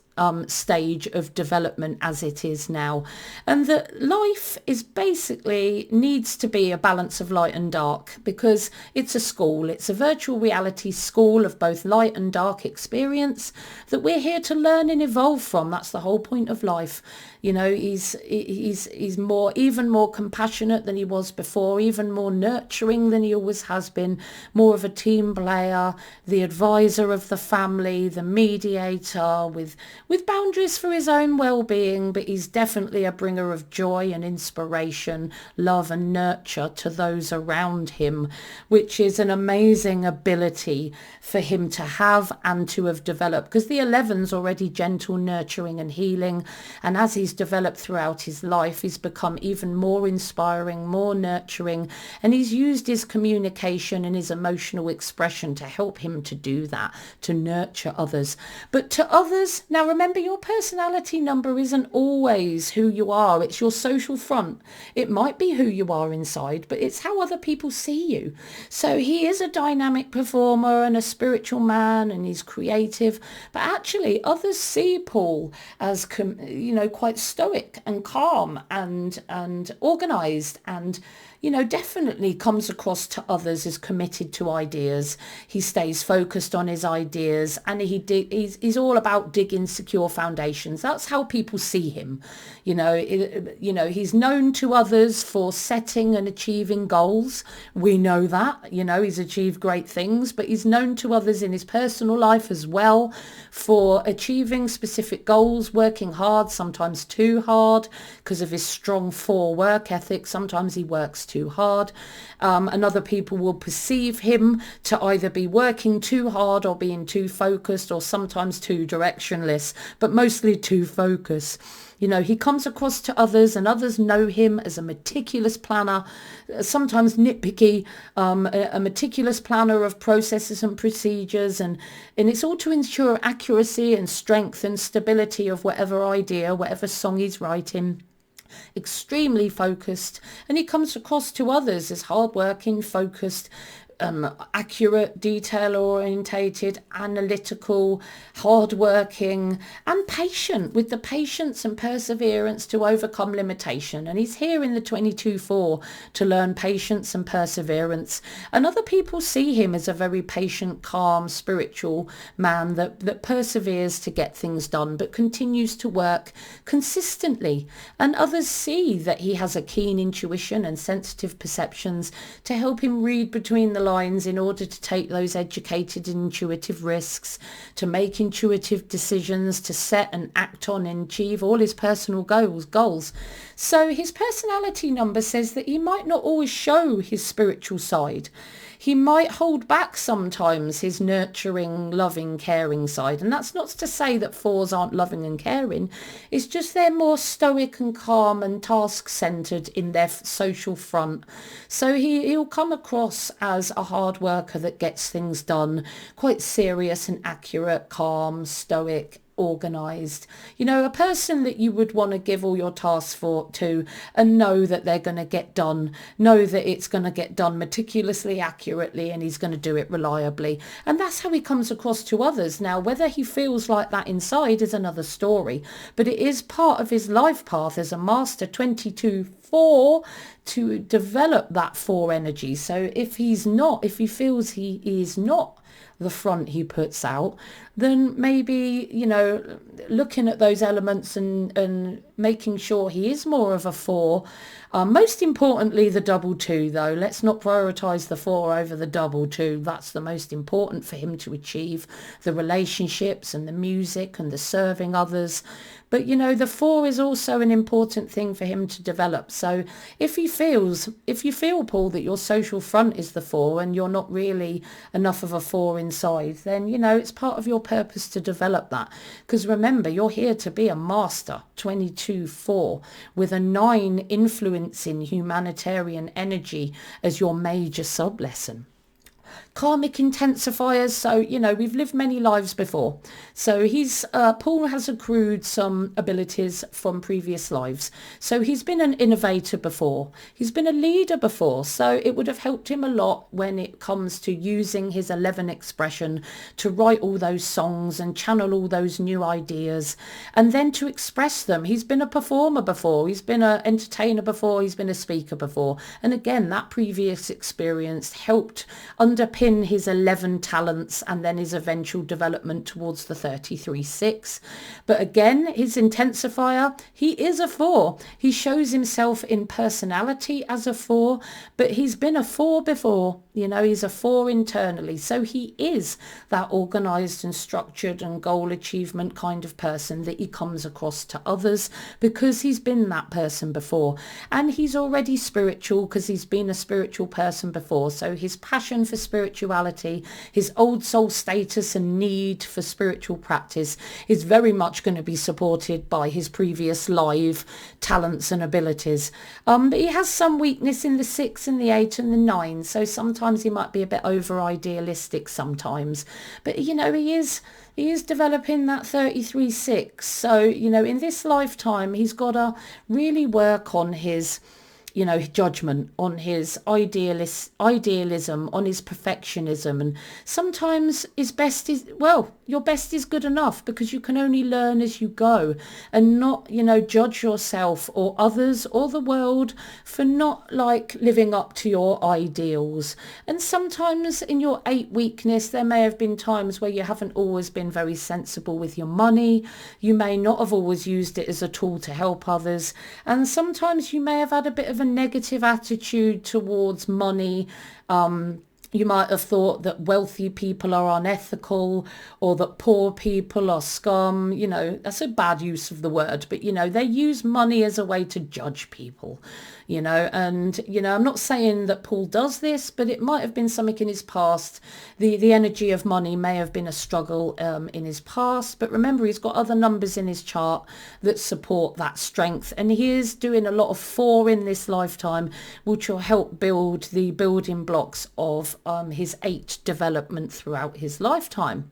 stage of development as it is now, and that life is basically needs to be a balance of light and dark, because it's a school, it's a virtual reality school of both light and dark experience that we're here to learn and evolve from. That's the whole point of life. You know, he's more, even more compassionate than he was before, even more nurturing than he always has been, more of a team player, the advisor of the family, the mediator, with boundaries for his own well-being, but he's definitely a bringer of joy and inspiration, love and nurture to those around him, which is an amazing ability for him to have and to have developed, because the 11's already gentle, nurturing and healing, and as he's developed throughout his life, he's become even more inspiring, more nurturing, and he's used his communication and his emotional expression to help him to do that, to nurture others. But to others, now remember, your personality number isn't always who you are, it's your social front. It might be who you are inside, but it's how other people see you. So he is a dynamic performer and a spiritual man, and he's creative, but actually others see Paul as quite stoic and calm and organized, and definitely comes across to others as committed to ideas. He stays focused on his ideas, and he's all about digging secure foundations. That's how people see him. He's known to others for setting and achieving goals. We know that, he's achieved great things, but he's known to others in his personal life as well for achieving specific goals, working hard, sometimes too hard because of his strong 4 work ethic. Sometimes he works too hard, and other people will perceive him to either be working too hard or being too focused, or sometimes too directionless, but mostly too focused. He comes across to others, and others know him as a meticulous planner, sometimes nitpicky, a meticulous planner of processes and procedures, and it's all to ensure accuracy and strength and stability of whatever idea, whatever song he's writing. Extremely focused, and he comes across to others as hardworking, focused, accurate, detail orientated, analytical, hardworking and patient, with the patience and perseverance to overcome limitation. And he's here in the 22-4 to learn patience and perseverance. And other people see him as a very patient, calm, spiritual man that perseveres to get things done, but continues to work consistently. And others see that he has a keen intuition and sensitive perceptions to help him read between the lines in order to take those educated and intuitive risks, to make intuitive decisions, to set and act on and achieve all his personal goals. So his personality number says that he might not always show his spiritual side. He might hold back sometimes his nurturing, loving, caring side. And that's not to say that 4s aren't loving and caring. It's just they're more stoic and calm and task-centred in their social front. So he'll come across as a hard worker that gets things done, quite serious and accurate, calm, stoic, organised, a person that you would want to give all your tasks to and know that they're going to get done, know that it's going to get done meticulously, accurately, and he's going to do it reliably. And that's how he comes across to others. Now, whether he feels like that inside is another story, but it is part of his life path as a master 22-4 to develop that 4 energy. So if he feels he is not the front he puts out, then maybe, looking at those elements and making sure he is more of a 4. Most importantly, the double 2, though. Let's not prioritise the 4 over the double 2. That's the most important for him to achieve, the relationships and the music and the serving others. But, the 4 is also an important thing for him to develop. So if you feel, Paul, that your social front is the 4 and you're not really enough of a 4 inside, then, it's part of your purpose to develop that. Because remember, you're here to be a master 22-4 with a 9 influencing humanitarian energy as your major sub-lesson. karmic intensifiers. So, you know, we've lived many lives before. So Paul has accrued some abilities from previous lives. So he's been an innovator before. He's been a leader before. So it would have helped him a lot when it comes to using his 11 expression to write all those songs and channel all those new ideas and then to express them. He's been a performer before. He's been an entertainer before. He's been a speaker before. And again, that previous experience helped underpin his 11 talents and then his eventual development towards the 33-6. But again, his intensifier, he is a 4. He shows himself in personality as a 4, but he's been a 4 before. You know, he's a 4 internally. So he is that organized and structured and goal achievement kind of person that he comes across to others because he's been that person before. And he's already spiritual because he's been a spiritual person before. So his passion for spirituality, his old soul status and need for spiritual practice is very much going to be supported by his previous live talents and abilities. But he has some weakness in the 6 and the 8 and the 9. So sometimes he might be a bit over idealistic sometimes. But, you know, he is developing that 33-6. So, you know, in this lifetime, he's got to really work on his, you know, judgment, on his idealism, on his perfectionism. And sometimes your best is good enough because you can only learn as you go and not, you know, judge yourself or others or the world for not like living up to your ideals. And sometimes in your 8 weakness, there may have been times where you haven't always been very sensible with your money. You may not have always used it as a tool to help others. And sometimes you may have had a bit of a negative attitude towards money. You might have thought that wealthy people are unethical or that poor people are scum. You know, that's a bad use of the word, but, you know, they use money as a way to judge people, you know. And, you know, I'm not saying that Paul does this, but it might have been something in his past. The energy of money may have been a struggle in his past. But remember, he's got other numbers in his chart that support that strength. And he is doing a lot of 4 in this lifetime, which will help build the building blocks of his 8 development throughout his lifetime.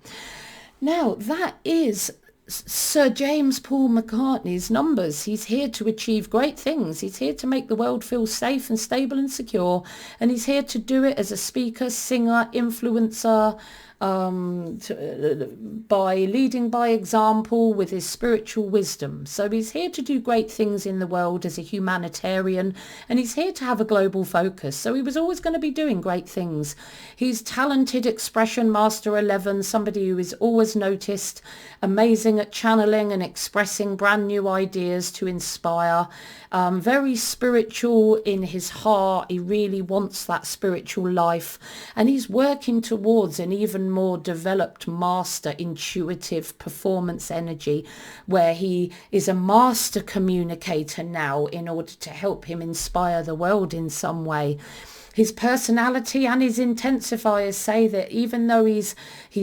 Now, that is Sir James Paul McCartney's numbers. He's here to achieve great things. He's here to make the world feel safe and stable and secure. And he's here to do it as a speaker, singer, influencer, by leading by example with his spiritual wisdom. So he's here to do great things in the world as a humanitarian, and he's here to have a global focus. So he was always going to be doing great things. He's talented expression master 11, somebody who is always noticed, amazing at channeling and expressing brand new ideas to inspire. Very spiritual in his heart. He really wants that spiritual life, and he's working towards an even more developed master intuitive performance energy, where he is a master communicator now in order to help him inspire the world in some way. His personality and his intensifiers say that even though he's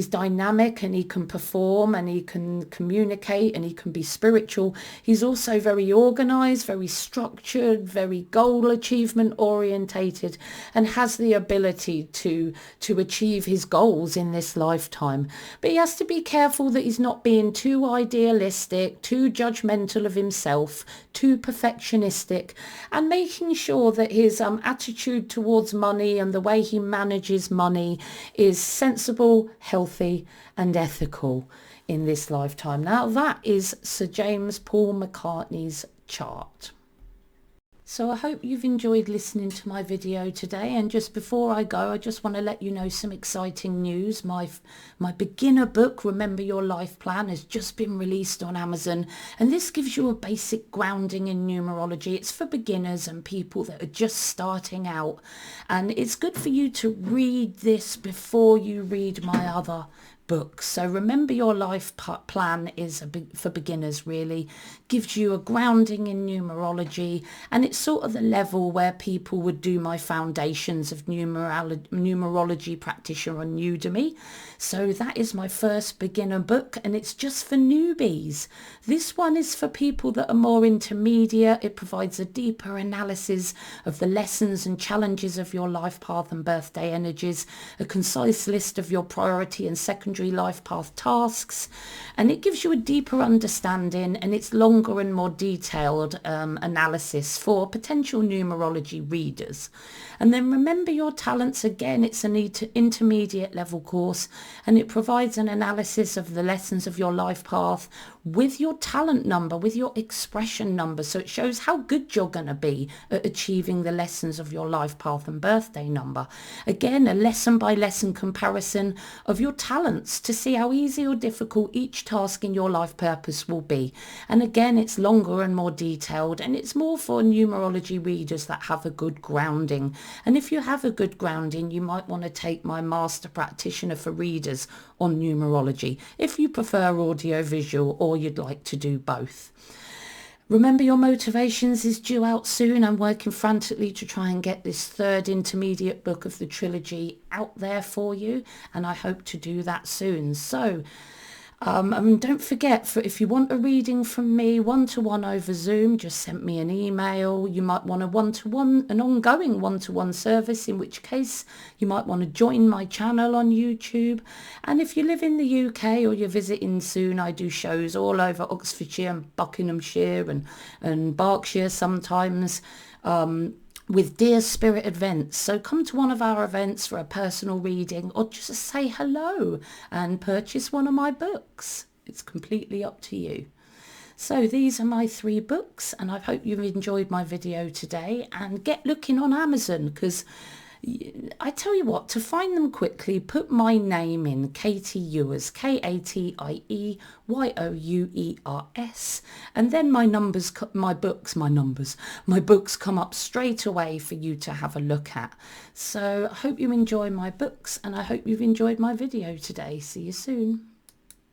dynamic and he can perform and he can communicate and he can be spiritual, he's also very organized, very structured, very goal achievement orientated, and has the ability to achieve his goals in this lifetime. But he has to be careful that he's not being too idealistic, too judgmental of himself, too perfectionistic, and making sure that his attitude towards money and the way he manages money is sensible, healthy and ethical in this lifetime. Now that is Sir James Paul McCartney's chart. So I hope you've enjoyed listening to my video today, and just before I go, I just want to let you know some exciting news. My beginner book, Remember Your Life Plan, has just been released on Amazon, and this gives you a basic grounding in numerology. It's for beginners and people that are just starting out, and it's good for you to read this before you read my other books. So Remember Your Life Plan is for beginners, really. Gives you a grounding in numerology, and it's sort of the level where people would do my Foundations of Numerology Practitioner on Udemy. So that is my first beginner book, and it's just for newbies. This one is for people that are more intermediate. It provides a deeper analysis of the lessons and challenges of your life path and birthday energies, a concise list of your priority and secondary life path tasks, and it gives you a deeper understanding, and it's longer and more detailed analysis for potential numerology readers. And then Remember Your Talents, again, it's an intermediate level course, and it provides an analysis of the lessons of your life path with your talent number, with your expression number. So it shows how good you're going to be at achieving the lessons of your life path and birthday number. Again, a lesson by lesson comparison of your talents to see how easy or difficult each task in your life purpose will be. And again, it's longer and more detailed, and it's more for numerology readers that have a good grounding. And if you have a good grounding, you might want to take my Master Practitioner for Readers on numerology if you prefer audio visual, or you'd like to do both. Remember Your Motivations is due out soon. I'm working frantically to try and get this third intermediate book of the trilogy out there for you, and I hope to do that soon. So and don't forget, if you want a reading from me one-to-one over Zoom, just send me an email. You might want an ongoing one-to-one service, in which case you might want to join my channel on YouTube. And if you live in the UK or you're visiting soon, I do shows all over Oxfordshire and Buckinghamshire and Berkshire sometimes, with Dear Spirit events. So come to one of our events for a personal reading, or just say hello and purchase one of my books. It's completely up to you. So these are my 3 books, and I hope you've enjoyed my video today, and get looking on Amazon, because I tell you what, to find them quickly, put my name in, Katie Ewers, Katieyours, and then my books come up straight away for you to have a look at. So I hope you enjoy my books, and I hope you've enjoyed my video today. See you soon.